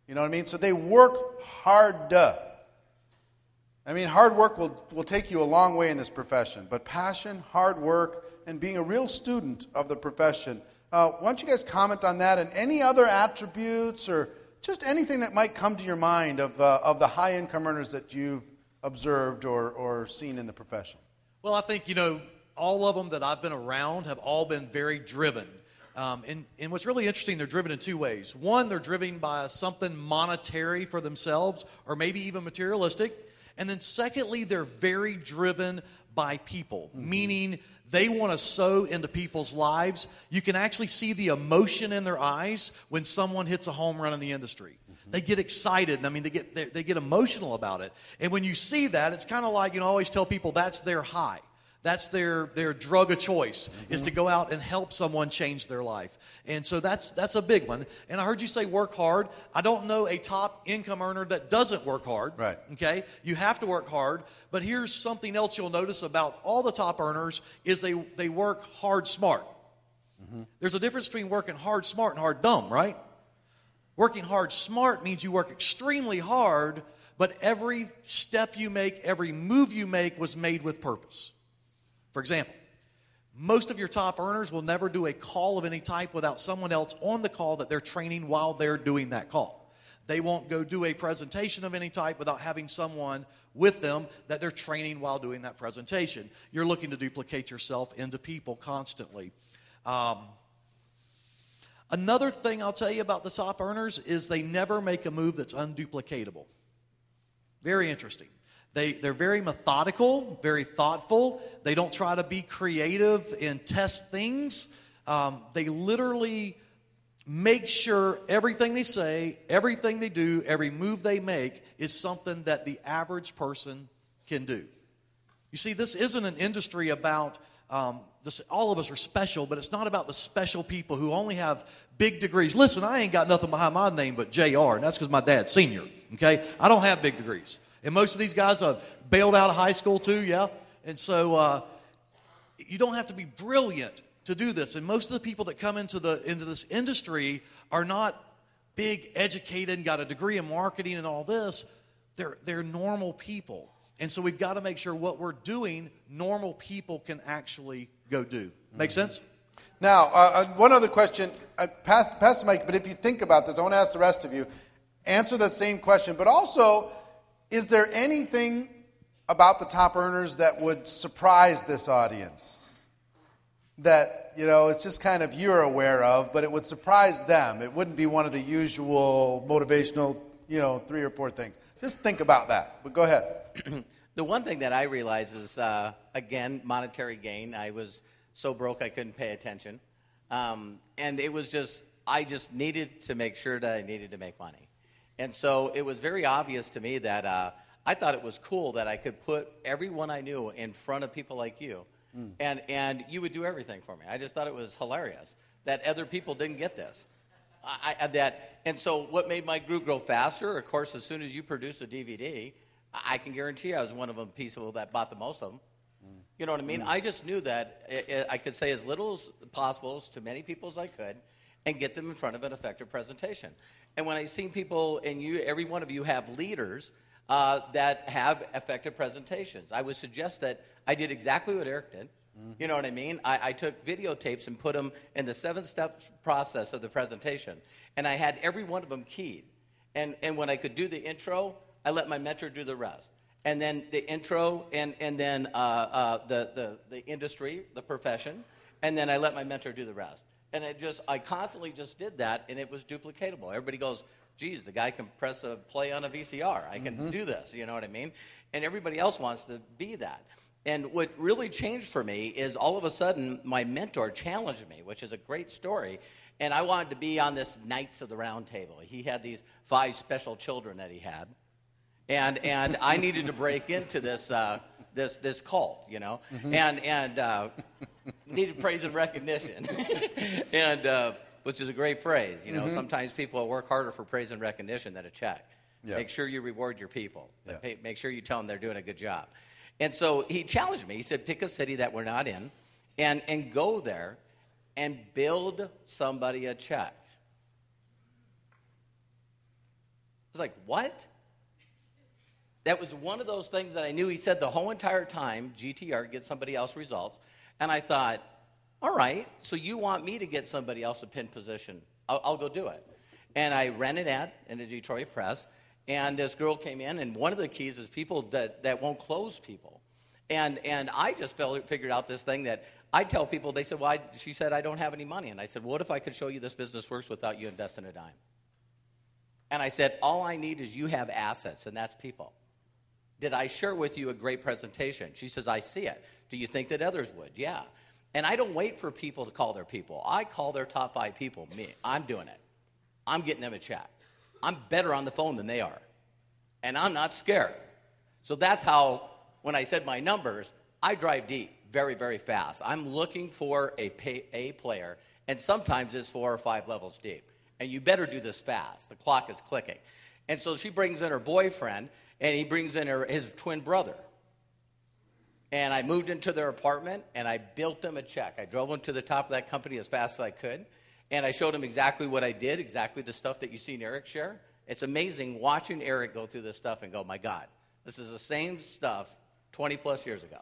You know what I mean? So they work hard. I mean, hard work will take you a long way in this profession. But passion, hard work, and being a real student of the profession. Why don't you guys comment on that and any other attributes or just anything that might come to your mind of the high income earners that you've observed or seen in the profession? Well, I think, all of them that I've been around have all been very driven. And what's really interesting, they're driven in two ways. One, they're driven by something monetary for themselves or maybe even materialistic. And then secondly, they're very driven by people, meaning they want to sow into people's lives. You can actually see the emotion in their eyes when someone hits a home run in the industry. They get excited, and I mean, they get emotional about it. And when you see that, it's kind of like, I always tell people that's their high. That's their drug of choice, is to go out and help someone change their life. And so that's a big one. And I heard you say work hard. I don't know a top income earner that doesn't work hard. Right. Okay? You have to work hard. But here's something else you'll notice about all the top earners is they work hard smart. There's a difference between working hard smart and hard dumb, right? Working hard smart means you work extremely hard, but every step you make, every move you make was made with purpose. For example, most of your top earners will never do a call of any type without someone else on the call that they're training while they're doing that call. They won't go do a presentation of any type without having someone with them that they're training while doing that presentation. You're looking to duplicate yourself into people constantly. Another thing I'll tell you about the top earners is they never make a move that's unduplicatable. Very interesting. They're very methodical, very thoughtful. They don't try to be creative and test things. They literally make sure everything they say, everything they do, every move they make is something that the average person can do. You see, this isn't an industry about, all of us are special, but it's not about the special people who only have big degrees. Listen, I ain't got nothing behind my name but JR, and that's because my dad's senior, okay? I don't have big degrees. And most of these guys have bailed out of high school too, yeah? And so you don't have to be brilliant to do this. And most of the people that come into this industry are not big, educated, and got a degree in marketing and all this. They're normal people. And so we've got to make sure what we're doing, normal people can actually go do. Make sense? Now, one other question. Pass the mic, but if you think about this, I want to ask the rest of you. Answer that same question, but also, is there anything about the top earners that would surprise this audience? That, it's just kind of you're aware of, but it would surprise them. It wouldn't be one of the usual motivational, 3 or 4 things. Just think about that. But go ahead. The one thing that I realize is, again, monetary gain. I was so broke I couldn't pay attention. And it was I just needed to make sure that I needed to make money. And so it was very obvious to me that I thought it was cool that I could put everyone I knew in front of people like you, and you would do everything for me. I just thought it was hilarious that other people didn't get this. And so what made my group grow faster, of course, as soon as you produce a DVD, I can guarantee you I was one of the people that bought the most of them. You know what I mean? I just knew that I could say as little as possible to many people as I could and get them in front of an effective presentation. And when I seen people, and you, every one of you have leaders that have effective presentations, I would suggest that I did exactly what Eric did. You know what I mean? I took videotapes and put them in the 7-step process of the presentation, and I had every one of them keyed. And when I could do the intro, I let my mentor do the rest. And then the intro, and then the industry, the profession, and then I let my mentor do the rest. And I constantly just did that, and it was duplicatable. Everybody goes, geez, the guy can press a play on a VCR. I can do this, you know what I mean? And everybody else wants to be that. And what really changed for me is all of a sudden my mentor challenged me, which is a great story, and I wanted to be on this Knights of the Round Table. He had these 5 special children that he had, and I needed to break into this this cult, you know, and needed praise and recognition, and which is a great phrase, you know. Sometimes people work harder for praise and recognition than a check. Yeah. Make sure you reward your people. Yeah. Make sure you tell them they're doing a good job. And so he challenged me. He said, pick a city that we're not in and go there and build somebody a check. I was like, what? That was one of those things that I knew he said the whole entire time, GTR, get somebody else results. And I thought, all right, so you want me to get somebody else a pin position. I'll go do it. And I ran an ad in the Detroit Press. And this girl came in, and one of the keys is people that won't close people. And I just figured out this thing that I tell people, they said, well, she said, I don't have any money. And I said, well, what if I could show you this business works without you investing a dime? And I said, all I need is you have assets, and that's people. Did I share with you a great presentation? She says, I see it. Do you think that others would? Yeah. And I don't wait for people to call their people. I call their top 5 people, me. I'm doing it. I'm getting them a check. I'm better on the phone than they are, and I'm not scared. So that's how, when I said my numbers, I drive deep very, very fast. I'm looking for a player, and sometimes it's 4 or 5 levels deep. And you better do this fast. The clock is clicking. And so she brings in her boyfriend, and he brings in his twin brother. And I moved into their apartment, and I built them a check. I drove them to the top of that company as fast as I could. And I showed him exactly what I did, exactly the stuff that you seen Eric share. It's amazing watching Eric go through this stuff and go, my God, this is the same stuff 20 plus years ago.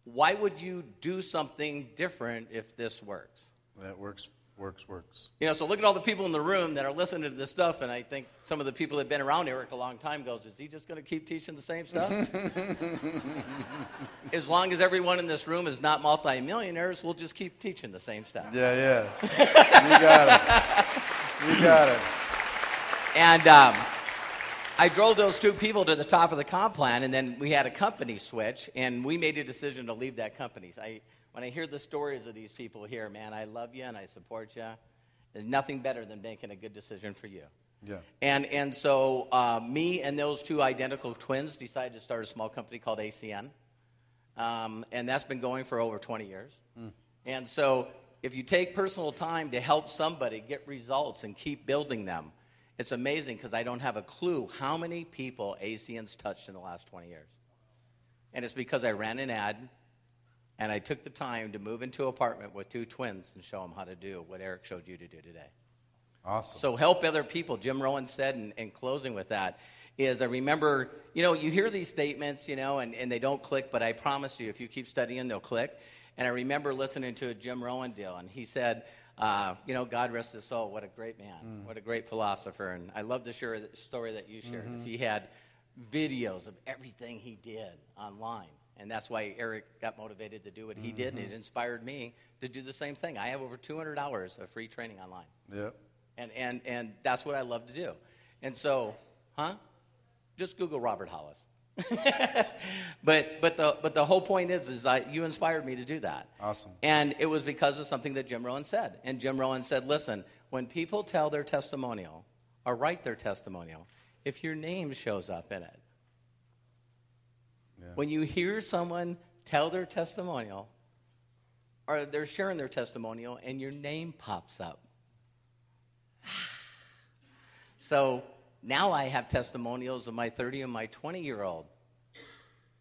Why would you do something different if this works? That works. You know, so look at all the people in the room that are listening to this stuff, and I think some of the people that have been around Eric a long time goes, is he just going to keep teaching the same stuff? As long as everyone in this room is not multimillionaires, we'll just keep teaching the same stuff. Yeah. You got it. And I drove those 2 people to the top of the comp plan, and then we had a company switch, and we made a decision to leave that company. When I hear the stories of these people here, man, I love you and I support you. There's nothing better than making a good decision for you. Yeah. And so me and those 2 identical twins decided to start a small company called ACN. And that's been going for over 20 years. And so if you take personal time to help somebody get results and keep building them, it's amazing because I don't have a clue how many people ACN's touched in the last 20 years. And it's because I ran an ad, and I took the time to move into an apartment with 2 twins and show them how to do what Eric showed you to do today. Awesome. So help other people. Jim Rowan said, in closing with that, is I remember, you know, you hear these statements, you know, and they don't click, but I promise you, if you keep studying, they'll click. And I remember listening to a Jim Rowan deal, and he said, you know, God rest his soul, what a great man, what a great philosopher. And I love to share the story that you shared. If he had videos of everything he did online. And that's why Eric got motivated to do what he did, and it inspired me to do the same thing. I have over 200 hours of free training online. Yep. And that's what I love to do. And so, just Google Robert Hollis. but the whole point is you inspired me to do that. Awesome. And it was because of something that Jim Rowan said. And Jim Rowan said, listen, when people tell their testimonial or write their testimonial, if your name shows up in it, When you hear someone tell their testimonial, or they're sharing their testimonial, and your name pops up. So now I have testimonials of my 30 and my 20-year-old.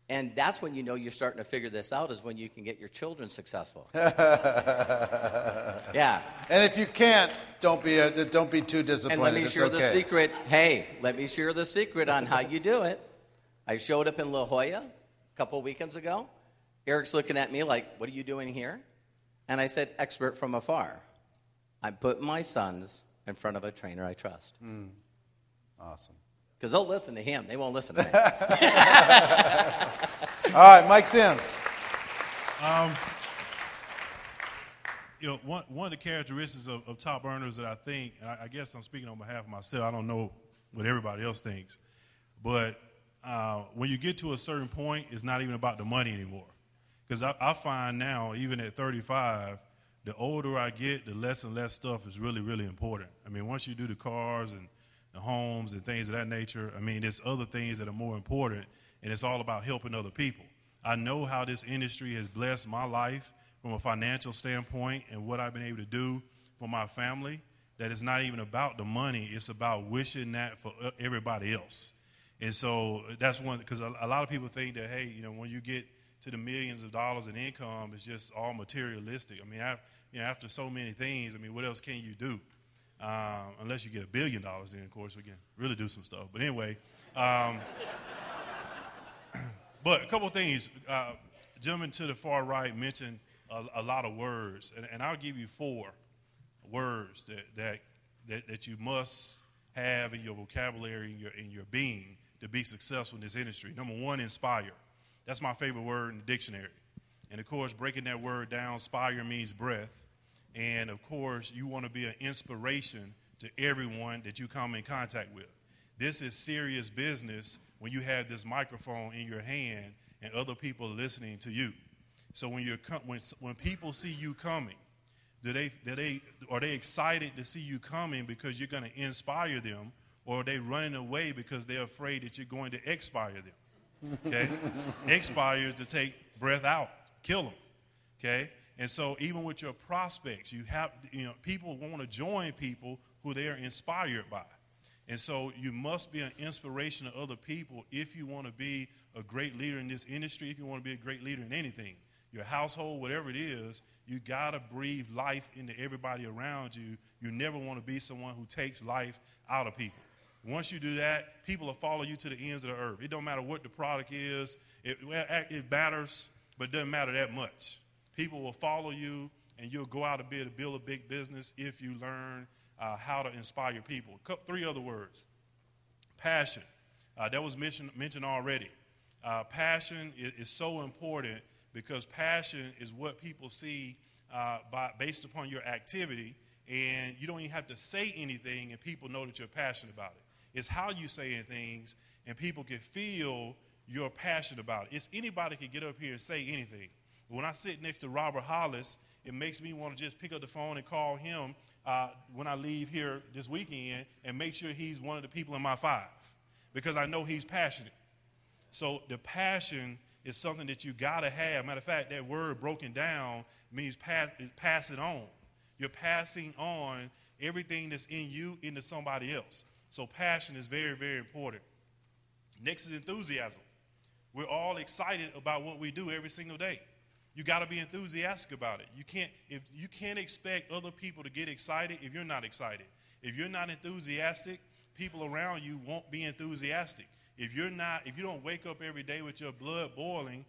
And that's when you know you're starting to figure this out, is when you can get your children successful. Yeah. And if you can't, don't be too disappointed. And let me it's share okay. the secret. Hey, let me share the secret on how you do it. I showed up in La Jolla a couple weekends ago. Eric's looking at me like, what are you doing here? And I said, expert from afar. I'm putting my sons in front of a trainer I trust. Awesome. Because they'll listen to him. They won't listen to me. All right, Mike Sims. One of the characteristics of top earners that I think, and I guess I'm speaking on behalf of myself, I don't know what everybody else thinks, but when you get to a certain point, it's not even about the money anymore. Because I find now, even at 35, the older I get, the less and less stuff is really, really important. I mean, once you do the cars and the homes and things of that nature, I mean, there's other things that are more important, and it's all about helping other people. I know how this industry has blessed my life from a financial standpoint and what I've been able to do for my family, that it's not even about the money. It's about wishing that for everybody else. And so that's one, because a lot of people think that, hey, when you get to the millions of dollars in income, it's just all materialistic. I mean, after so many things, I mean, what else can you do? Unless you get $1 billion, then, of course, we can really do some stuff. But anyway, but a couple of things. Gentleman to the far right mentioned a lot of words, and I'll give you 4 words that you must have in your vocabulary, in your being, to be successful in this industry. Number 1, inspire. That's my favorite word in the dictionary. And, of course, breaking that word down, inspire means breath. And, of course, you want to be an inspiration to everyone that you come in contact with. This is serious business when you have this microphone in your hand and other people listening to you. So when people see you coming, are they excited to see you coming because you're going to inspire them, or are they running away because they're afraid that you're going to expire them? Okay? Expire is to take breath out, kill them. Okay? And so even with your prospects, people want to join people who they are inspired by. And so you must be an inspiration to other people if you want to be a great leader in this industry, if you want to be a great leader in anything. Your household, whatever it is, you got to breathe life into everybody around you. You never want to be someone who takes life out of people. Once you do that, people will follow you to the ends of the earth. It don't matter what the product is. It matters, but it doesn't matter that much. People will follow you, and you'll go out and be able to build a big business if you learn how to inspire people. 3 other words. Passion. That was mentioned already. Passion is so important because passion is what people see based upon your activity, and you don't even have to say anything, and people know that you're passionate about it. It's how you say things, and people can feel you're passionate about it. It's anybody can get up here and say anything. When I sit next to Robert Hollis, it makes me want to just pick up the phone and call him when I leave here this weekend and make sure he's one of the people in my 5, because I know he's passionate. So the passion is something that you got to have. Matter of fact, that word broken down means pass it on. You're passing on everything that's in you into somebody else. So passion is very, very important. Next is enthusiasm. We're all excited about what we do every single day. You got to be enthusiastic about it. You can't expect other people to get excited if you're not excited. If you're not enthusiastic, people around you won't be enthusiastic. If you don't wake up every day with your blood boiling,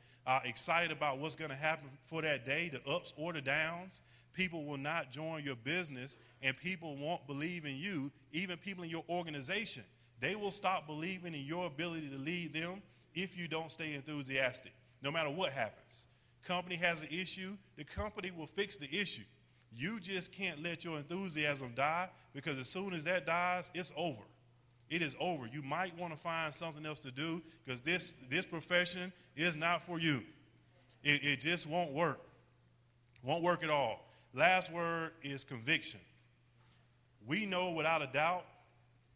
excited about what's going to happen for that day, the ups or the downs, people will not join your business, and people won't believe in you. Even people in your organization, they will stop believing in your ability to lead them if you don't stay enthusiastic, no matter what happens. Company has an issue, the company will fix the issue. You just can't let your enthusiasm die, because as soon as that dies, it's over. It is over. You might want to find something else to do, because this profession is not for you. It just won't work. Won't work at all. Last word is conviction. We know without a doubt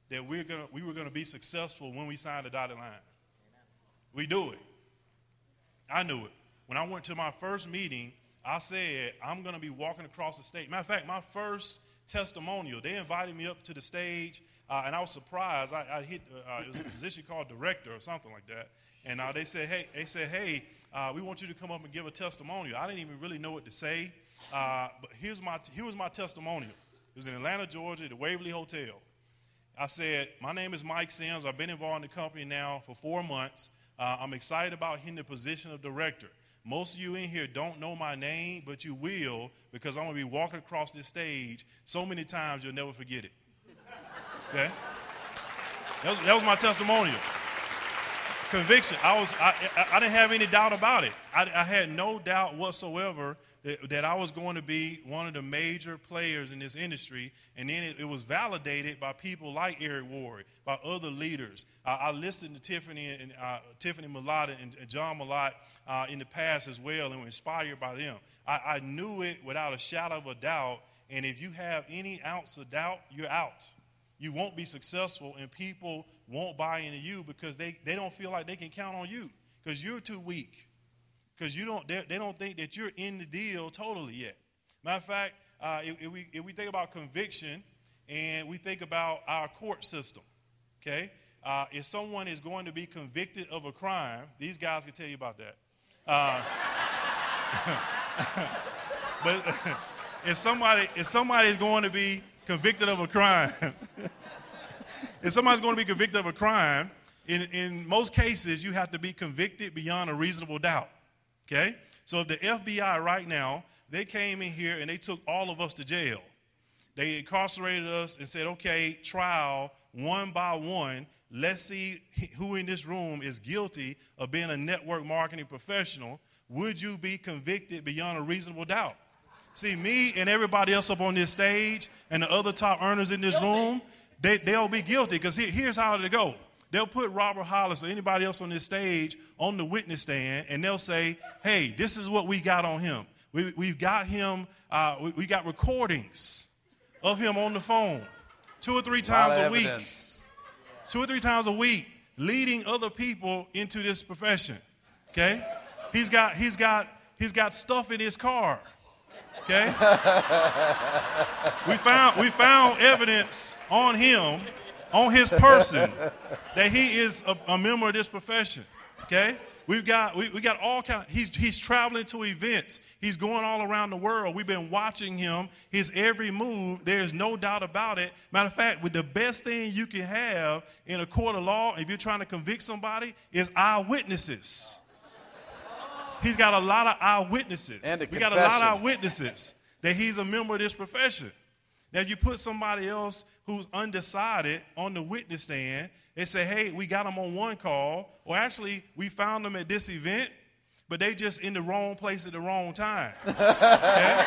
that we were going to be successful when we signed the dotted line. We do it. I knew it. When I went to my first meeting, I said, I'm going to be walking across the stage. Matter of fact, my first testimonial, they invited me up to the stage, and I was surprised. I hit, it was a position called director or something like that. And they said, hey, we want you to come up and give a testimonial. I didn't even really know what to say, but here was my testimonial. It was in Atlanta, Georgia, at the Waverly Hotel. I said, my name is Mike Sims. I've been involved in the company now for 4 months. I'm excited about hitting the position of director. Most of you in here don't know my name, but you will, because I'm going to be walking across this stage so many times you'll never forget it. Okay? That was my testimonial. Conviction. I didn't have any doubt about it. I had no doubt whatsoever that I was going to be one of the major players in this industry, and then it was validated by people like Eric Ward, by other leaders. I listened to Beverly-Malott and John Malott in the past as well, and was inspired by them. I knew it without a shadow of a doubt, and if you have any ounce of doubt, you're out. You won't be successful, and people won't buy into you because they don't feel like they can count on you because you're too weak. Because they don't think that you're in the deal totally yet. Matter of fact, if we think about conviction and we think about our court system, okay, if someone is going to be convicted of a crime, these guys can tell you about that. But if somebody is going to be convicted of a crime, if somebody's going to be convicted of a crime, in most cases you have to be convicted beyond a reasonable doubt. Okay? So if the FBI right now, they came in here and they took all of us to jail. They incarcerated us and said, okay, trial one by one. Let's see who in this room is guilty of being a network marketing professional. Would you be convicted beyond a reasonable doubt? See, me and everybody else up on this stage and the other top earners in this room, they'll be guilty because here's how it'll go. They'll put Robert Hollis or anybody else on this stage on the witness stand, and they'll say, hey, this is what we got on him. We've got him, we got recordings of him on the phone 2 or 3 times a week. 2 or 3 times a week, leading other people into this profession. Okay? He's got stuff in his car. Okay? We found evidence on him, on his person, that he is a member of this profession. Okay? We got all kinds. He's traveling to events. He's going all around the world. We've been watching him, his every move. There's no doubt about it. Matter of fact, with the best thing you can have in a court of law, if you're trying to convict somebody, is eyewitnesses. He's got a lot of eyewitnesses. And we got a lot of eyewitnesses that he's a member of this profession. Now, if you put somebody else who's undecided on the witness stand, they say, hey, we got them on one call, or actually, we found them at this event, but they just in the wrong place at the wrong time. Okay?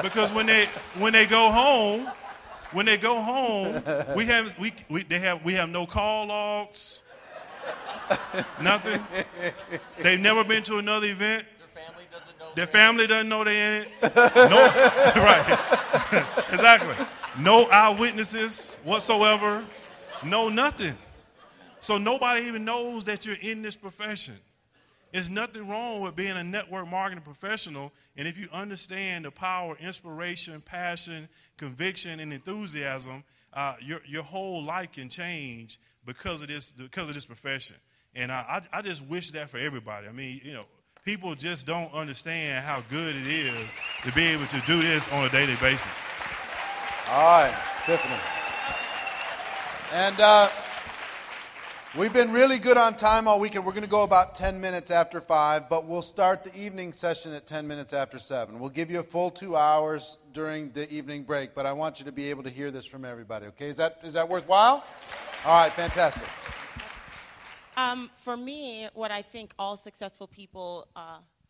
Because when they go home, we have no call logs, nothing. They've never been to another event. Their family doesn't know they're in it. No, right. Exactly. No eyewitnesses whatsoever. No nothing. So nobody even knows that you're in this profession. There's nothing wrong with being a network marketing professional, and if you understand the power, inspiration, passion, conviction, and enthusiasm, your whole life can change because of this profession. And I just wish that for everybody. I mean, people just don't understand how good it is to be able to do this on a daily basis. All right, Tiffany. And we've been really good on time all weekend. We're going to go about 10 minutes after 5, but we'll start the evening session at 10 minutes after 7. We'll give you a full 2 hours during the evening break, but I want you to be able to hear this from everybody, okay? Is that worthwhile? All right, fantastic. For me, what I think all successful people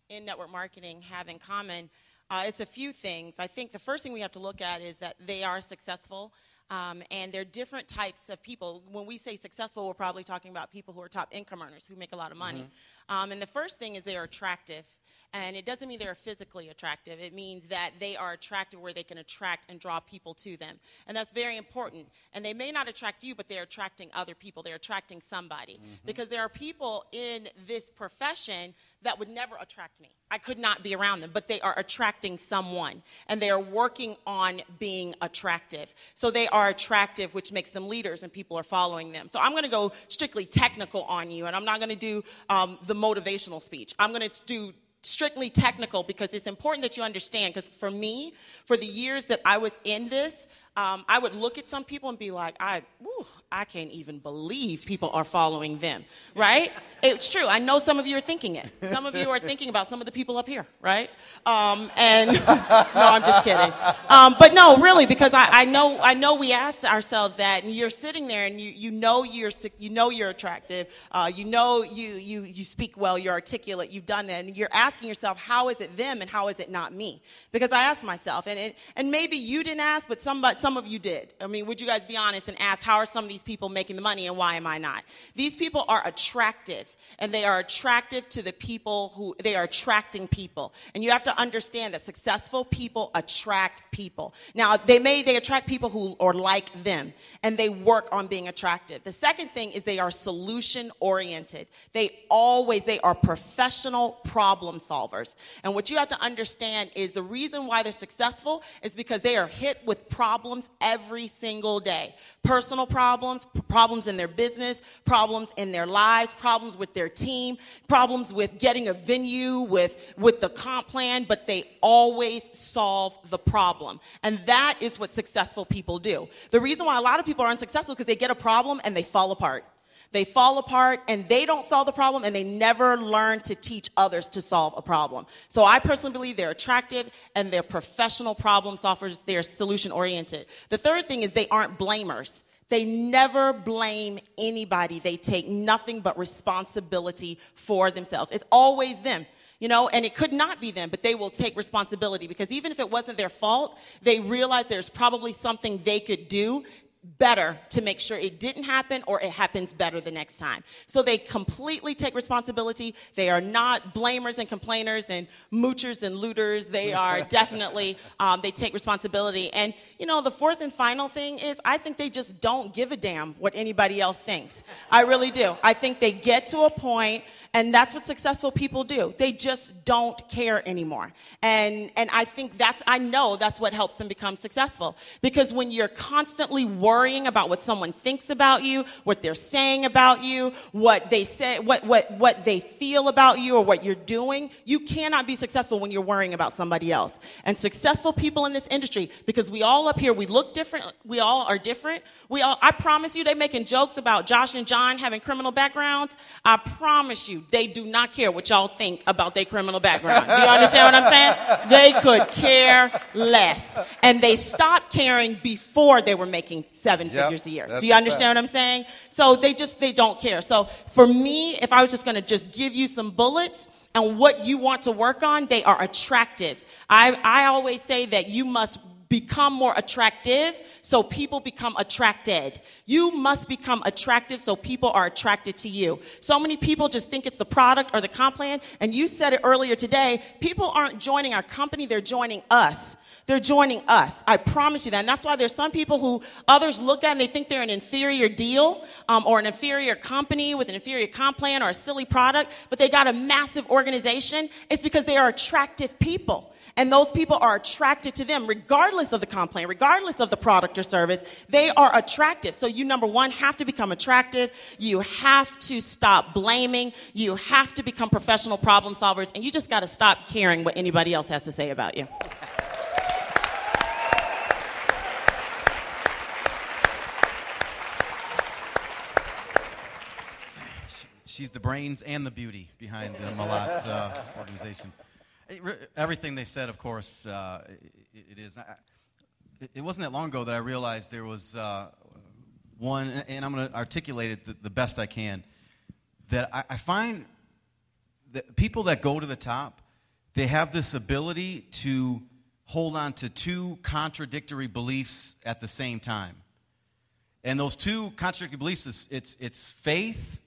in network marketing have in common, it's a few things. I think the first thing we have to look at is that they are successful, and they're different types of people. When we say successful, we're probably talking about people who are top income earners, who make a lot of money. And the first thing is they are attractive. And it doesn't mean they're physically attractive. It means that they are attractive where they can attract and draw people to them. And that's very important. And they may not attract you, but they're attracting other people. They're attracting somebody. Because there are people in this profession that would never attract me. I could not be around them, but they are attracting someone. And they are working on being attractive. So they are attractive, which makes them leaders, and people are following them. So I'm going to go strictly technical on you, and I'm not going to do the motivational speech. I'm going to do strictly technical because it's important that you understand. Because for me, for the years that I was in this, I would look at some people and be like, I can't even believe people are following them, right? It's true. I know some of you are thinking it. Some of you are thinking about some of the people up here, right? And no, I'm just kidding. But no, really, because I know we asked ourselves that, and you're sitting there and you know you're attractive, you speak well, you're articulate, you've done that, and you're asking yourself, how is it them and how is it not me? Because I asked myself, and maybe you didn't ask, but some of you did. I mean, would you guys be honest and ask, how are some of these people making the money and why am I not? These people are attractive, and they are attractive to the people they are attracting people. And you have to understand that successful people attract people. Now, they attract people who are like them, and they work on being attractive. The second thing is they are solution-oriented. They are professional problem solvers. And what you have to understand is the reason why they're successful is because they are hit with problems every single day. Personal problems, problems in their business, problems in their lives, problems with their team, problems with getting a venue, with the comp plan, but they always solve the problem. And that is what successful people do. The reason why a lot of people are unsuccessful is because they get a problem and they fall apart. They fall apart and they don't solve the problem, and they never learn to teach others to solve a problem. So I personally believe they're attractive and they're professional problem solvers. They're solution oriented. The third thing is they aren't blamers. They never blame anybody. They take nothing but responsibility for themselves. It's always them. And it could not be them, but they will take responsibility because even if it wasn't their fault, they realize there's probably something they could do better to make sure it didn't happen or it happens better the next time. So they completely take responsibility. They are not blamers and complainers and moochers and looters. They are definitely, they take responsibility. And, the fourth and final thing is I think they just don't give a damn what anybody else thinks. I really do. I think they get to a point, and that's what successful people do. They just don't care anymore. And I know that's what helps them become successful. Because when you're constantly worrying about what someone thinks about you, what they're saying about you, what they say, what they feel about you or what you're doing, you cannot be successful when you're worrying about somebody else. And successful people in this industry, because we all up here, we look different, we all are different. I promise you, they're making jokes about Josh and John having criminal backgrounds. I promise you, they do not care what y'all think about their criminal background. Do you understand what I'm saying? They could care less. And they stopped caring before they were making 7 figures a year. Do you understand what I'm saying? So they don't care. So for me, if I was just going to just give you some bullets and what you want to work on, they are attractive. I always say that you must become more attractive so people become attracted. You must become attractive so people are attracted to you. So many people just think it's the product or the comp plan, and you said it earlier today, people aren't joining our company, they're joining us. They're joining us. I promise you that. And that's why there's some people who others look at and they think they're an inferior deal or an inferior company with an inferior comp plan or a silly product, but they got a massive organization. It's because they are attractive people. And those people are attracted to them regardless of the comp plan, regardless of the product or service. They are attractive. So you, number one, have to become attractive. You have to stop blaming. You have to become professional problem solvers. And you just got to stop caring what anybody else has to say about you. She's the brains and the beauty behind the Malott organization. Everything they said, of course, it is. It wasn't that long ago that I realized there was one, and I'm going to articulate it the best I can, that I find that people that go to the top, they have this ability to hold on to two contradictory beliefs at the same time. And those two contradictory beliefs, it's faith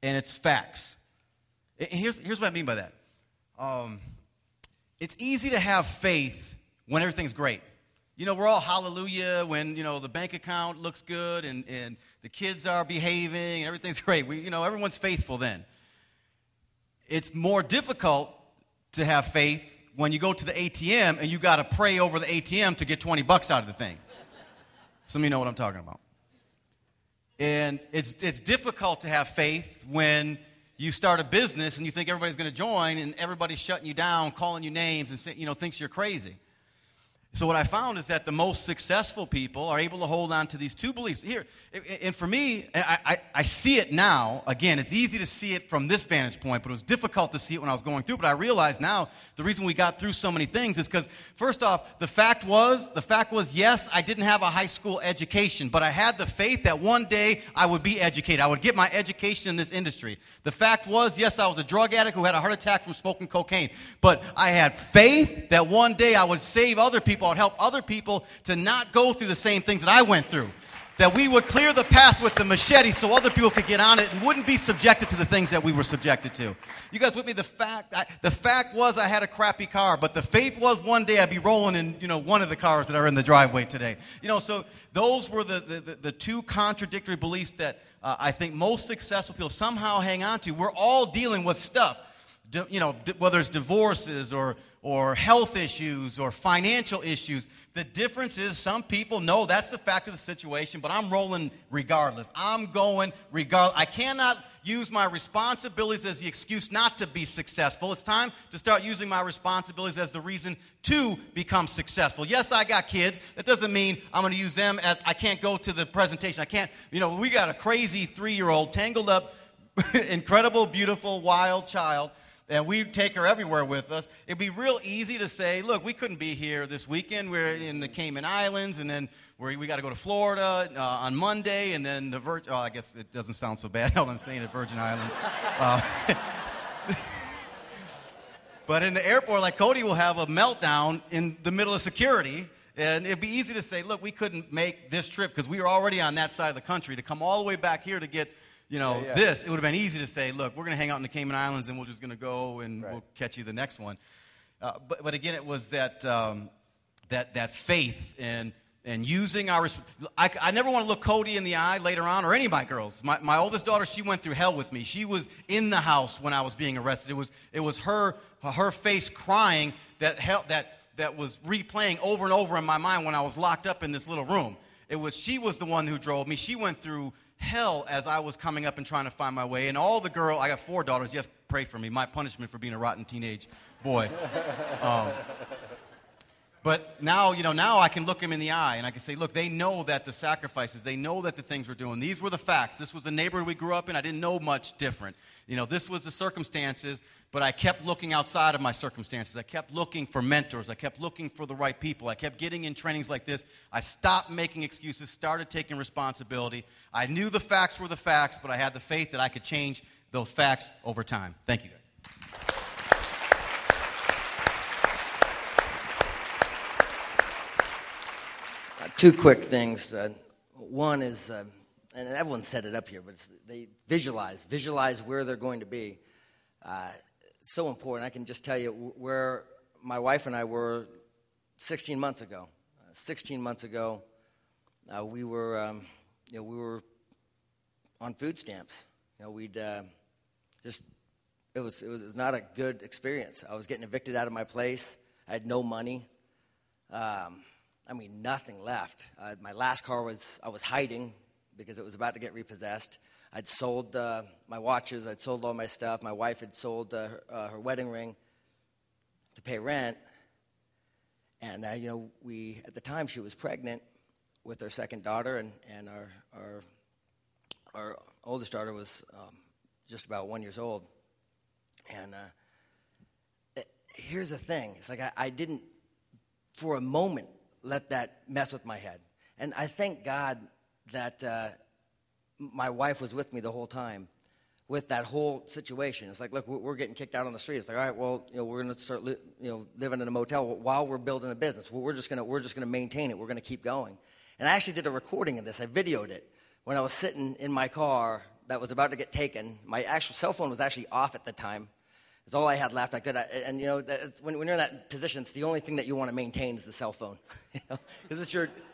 and it's facts. And here's what I mean by that. it's easy to have faith when everything's great. You know, we're all hallelujah when, you know, the bank account looks good and the kids are behaving and everything's great. Everyone's faithful then. It's more difficult to have faith when you go to the ATM and you got to pray over the ATM to get $20 out of the thing. Some of you know what I'm talking about. And it's difficult to have faith when you start a business and you think everybody's going to join and everybody's shutting you down, calling you names, and thinks you're crazy. So what I found is that the most successful people are able to hold on to these two beliefs. Here, and for me, I see it now. Again, it's easy to see it from this vantage point, but it was difficult to see it when I was going through. But I realize now the reason we got through so many things is because, first off, the fact was, yes, I didn't have a high school education, but I had the faith that one day I would be educated. I would get my education in this industry. The fact was, yes, I was a drug addict who had a heart attack from smoking cocaine, but I had faith that one day I would save other people. I'd help other people to not go through the same things that I went through. That we would clear the path with the machete so other people could get on it and wouldn't be subjected to the things that we were subjected to. You guys with me? The fact was I had a crappy car, but the faith was one day I'd be rolling in, one of the cars that are in the driveway today. So those were the two contradictory beliefs that I think most successful people somehow hang on to. We're all dealing with stuff. Whether it's divorces or health issues or financial issues. The difference is some people know that's the fact of the situation, but I'm rolling regardless. I'm going regardless. I cannot use my responsibilities as the excuse not to be successful. It's time to start using my responsibilities as the reason to become successful. Yes, I got kids. That doesn't mean I'm going to use them as I can't go to the presentation. I can't, we got a crazy 3-year-old tangled up, incredible, beautiful, wild child. And we take her everywhere with us. It'd be real easy to say, look, we couldn't be here this weekend. We're in the Cayman Islands, and then we got to go to Florida on Monday, and then I guess it doesn't sound so bad now that I'm saying it, Virgin Islands. But in the airport, like Cody will have a meltdown in the middle of security, and it'd be easy to say, look, we couldn't make this trip because we were already on that side of the country. To come all the way back here to get this, it would have been easy to say, look, we're going to hang out in the Cayman Islands and we're just going to go and we'll catch you the next one. But again, it was that faith and using our... I never want to look Cody in the eye later on, or any of my girls. My oldest daughter, she went through hell with me. She was in the house when I was being arrested. It was her face crying that was replaying over and over in my mind when I was locked up in this little room. She was the one who drove me. She went through hell as I was coming up and trying to find my way. And I got 4 daughters. Yes, pray for me. My punishment for being a rotten teenage boy. But now I can look them in the eye and I can say, look, they know that the sacrifices, they know that the things we're doing, these were the facts. This was the neighborhood we grew up in. I didn't know much different. This was the circumstances, but I kept looking outside of my circumstances. I kept looking for mentors. I kept looking for the right people. I kept getting in trainings like this. I stopped making excuses, started taking responsibility. I knew the facts were the facts, but I had the faith that I could change those facts over time. Thank you, guys. 2 quick things. One is, and everyone set it up here, but they visualize where they're going to be. It's so important. I can just tell you where my wife and I were 16 months ago. 16 months ago, we were on food stamps. It was not a good experience. I was getting evicted out of my place. I had no money. Nothing left. My last car I was hiding because it was about to get repossessed. I'd sold my watches. I'd sold all my stuff. My wife had sold her wedding ring to pay rent. And, at the time she was pregnant with our second daughter, and our oldest daughter was just about 1 year old. And here's the thing. It's like I didn't, for a moment, let that mess with my head. And I thank God that my wife was with me the whole time with that whole situation. It's like, look, we're getting kicked out on the street. It's like, all right, well, we're going to start living in a motel while we're building a business. We're just going to maintain it. We're going to keep going. And I actually did a recording of this. I videoed it when I was sitting in my car that was about to get taken. My actual cell phone was actually off at the time. It's all I had left. And when you're in that position, it's the only thing that you want to maintain is the cell phone, because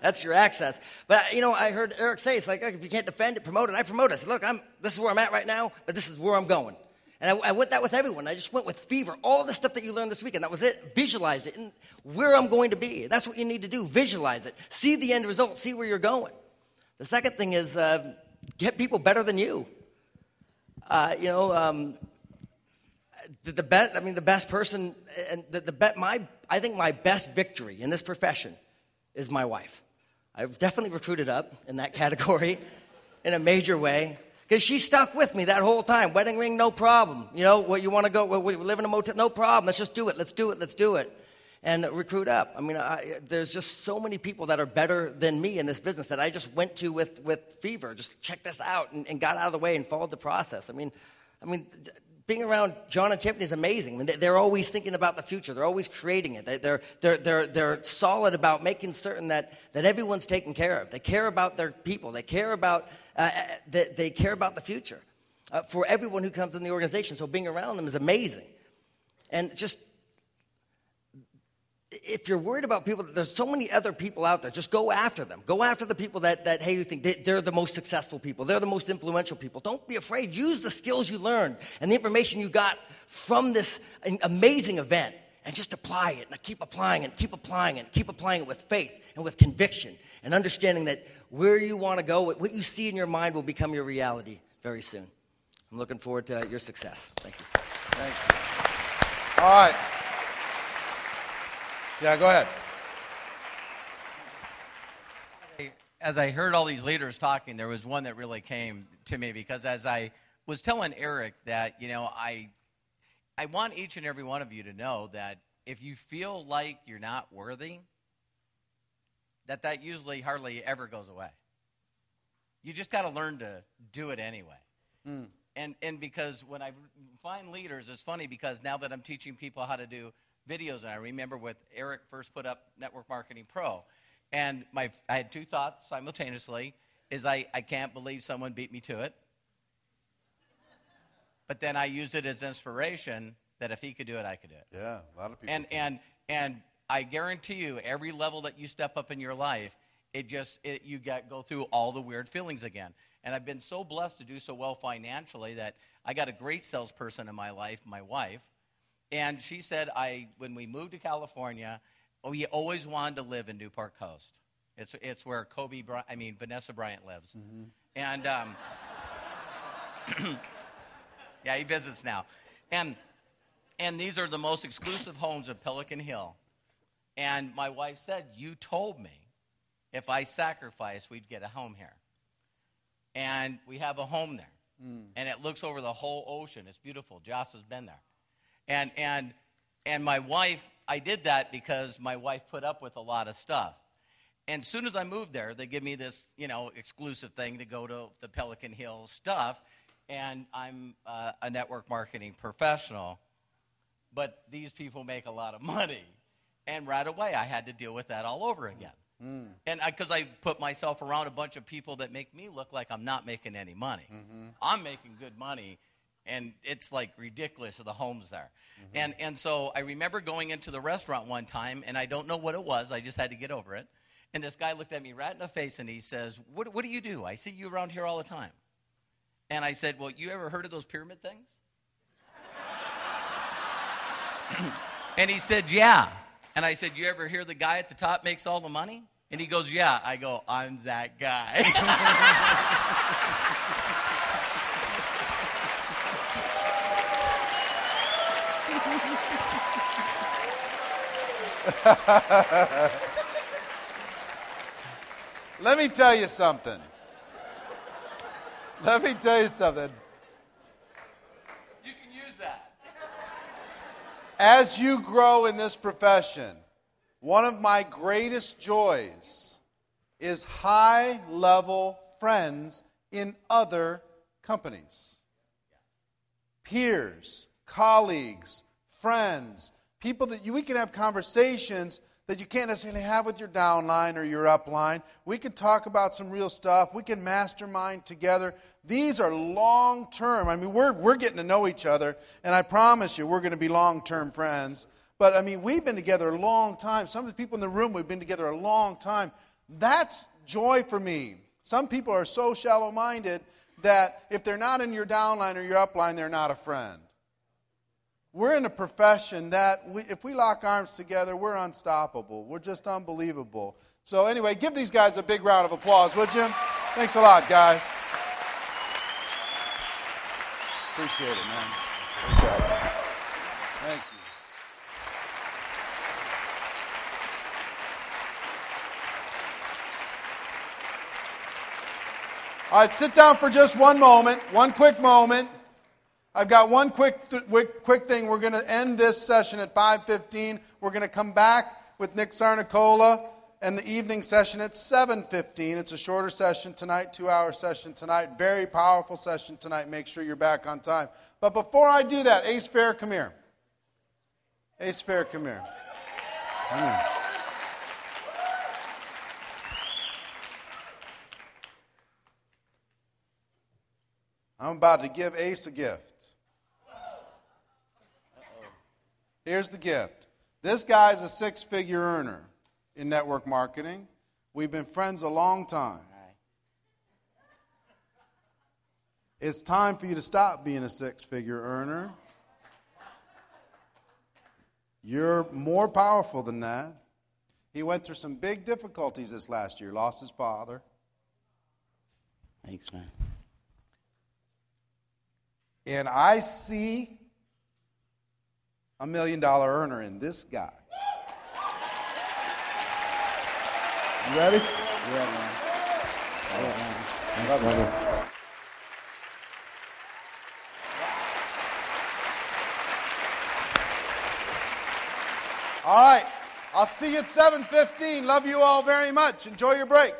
that's your access. But I heard Eric say, it's like, look, if you can't defend it, promote it. I promote it. I said, look, this is where I'm at right now, but this is where I'm going. And I went that with everyone. I just went with fever, all the stuff that you learned this week, and that was it. Visualized it, and where I'm going to be. That's what you need to do. Visualize it. See the end result. See where you're going. The second thing is get people better than you. The best person, and I think my best victory in this profession is my wife. I've definitely recruited up in that category in a major way, because she stuck with me that whole time. Wedding ring, no problem. What you want to go, we live in a motel, no problem. Let's just do it. Let's do it. And recruit up. I mean, there's just so many people that are better than me in this business that I just went to with fever. Just check this out and got out of the way and followed the process. I mean, being around John and Tiffany is amazing. I mean, they're always thinking about the future. They're always creating it. They're solid about making certain that everyone's taken care of. They care about their people. They care about the future for everyone who comes in the organization. So being around them is amazing. And just, if you're worried about people, there's so many other people out there. Just go after them. Go after the people that hey, you think they're the most successful people. They're the most influential people. Don't be afraid. Use the skills you learned and the information you got from this amazing event, and just apply it. And keep applying it. Keep applying it. Keep applying it with faith and with conviction, and understanding that where you want to go, what you see in your mind will become your reality very soon. I'm looking forward to your success. Thank you. Thank you. All right. Yeah, go ahead. As I heard all these leaders talking, there was one that really came to me, because as I was telling Eric that, I want each and every one of you to know that if you feel like you're not worthy, that usually hardly ever goes away. You just got to learn to do it anyway. Mm. And because when I find leaders, it's funny, because now that I'm teaching people how to do videos, and I remember with Eric first put up Network Marketing Pro, and I had two thoughts simultaneously, is I can't believe someone beat me to it. But then I used it as inspiration that if he could do it, I could do it. Yeah, a lot of people. And I guarantee you, every level that you step up in your life, you go through all the weird feelings again. And I've been so blessed to do so well financially that I got a great salesperson in my life, my wife. And she said, when we moved to California, we always wanted to live in Newport Coast. It's where Vanessa Bryant lives. Mm-hmm. And yeah, he visits now. And these are the most exclusive homes of Pelican Hill. And my wife said, you told me if I sacrificed, we'd get a home here. And we have a home there. Mm. And it looks over the whole ocean. It's beautiful. Joss has been there. And my wife, I did that because my wife put up with a lot of stuff. And as soon as I moved there, they give me this, exclusive thing to go to the Pelican Hill stuff. And I'm a network marketing professional. But these people make a lot of money. And right away, I had to deal with that all over again. Mm. And because I put myself around a bunch of people that make me look like I'm not making any money. Mm-hmm. I'm making good money. And it's like ridiculous of the homes there. Mm-hmm. And so I remember going into the restaurant one time, and I don't know what it was. I just had to get over it. And this guy looked at me right in the face, and he says, what do you do? I see you around here all the time. And I said, well, you ever heard of those pyramid things? And he said, yeah. And I said, you ever hear the guy at the top makes all the money? And he goes, yeah. I go, I'm that guy. Let me tell you something. You can use that. As you grow in this profession, one of my greatest joys is high-level friends in other companies. Peers, colleagues, friends, people that we can have conversations that you can't necessarily have with your downline or your upline. We can talk about some real stuff. We can mastermind together. These are long-term. I mean, we're getting to know each other, and I promise you we're going to be long-term friends. But, I mean, we've been together a long time. Some of the people in the room, we've been together a long time. That's joy for me. Some people are so shallow-minded that if they're not in your downline or your upline, they're not a friend. We're in a profession that if we lock arms together, we're unstoppable. We're just unbelievable. So anyway, give these guys a big round of applause, would you? Thanks a lot, guys. Appreciate it, man. Thank you. All right, sit down for just one moment, one quick moment. I've got one quick thing. We're going to end this session at 5:15. We're going to come back with Nick Sarnicola and the evening session at 7:15. It's a shorter session tonight, 2-hour session tonight. Very powerful session tonight. Make sure you're back on time. But before I do that, Ace Fair, come here. Ace Fair, come here. Come here. I'm about to give Ace a gift. Here's the gift. This guy's a 6-figure earner in network marketing. We've been friends a long time. It's time for you to stop being a 6-figure earner. You're more powerful than that. He went through some big difficulties this last year. Lost his father. Thanks, man. And I see $1 million earner in this guy. You ready? Yeah, man. Yeah, man. All right. I'll see you at 7:15. Love you all very much. Enjoy your break.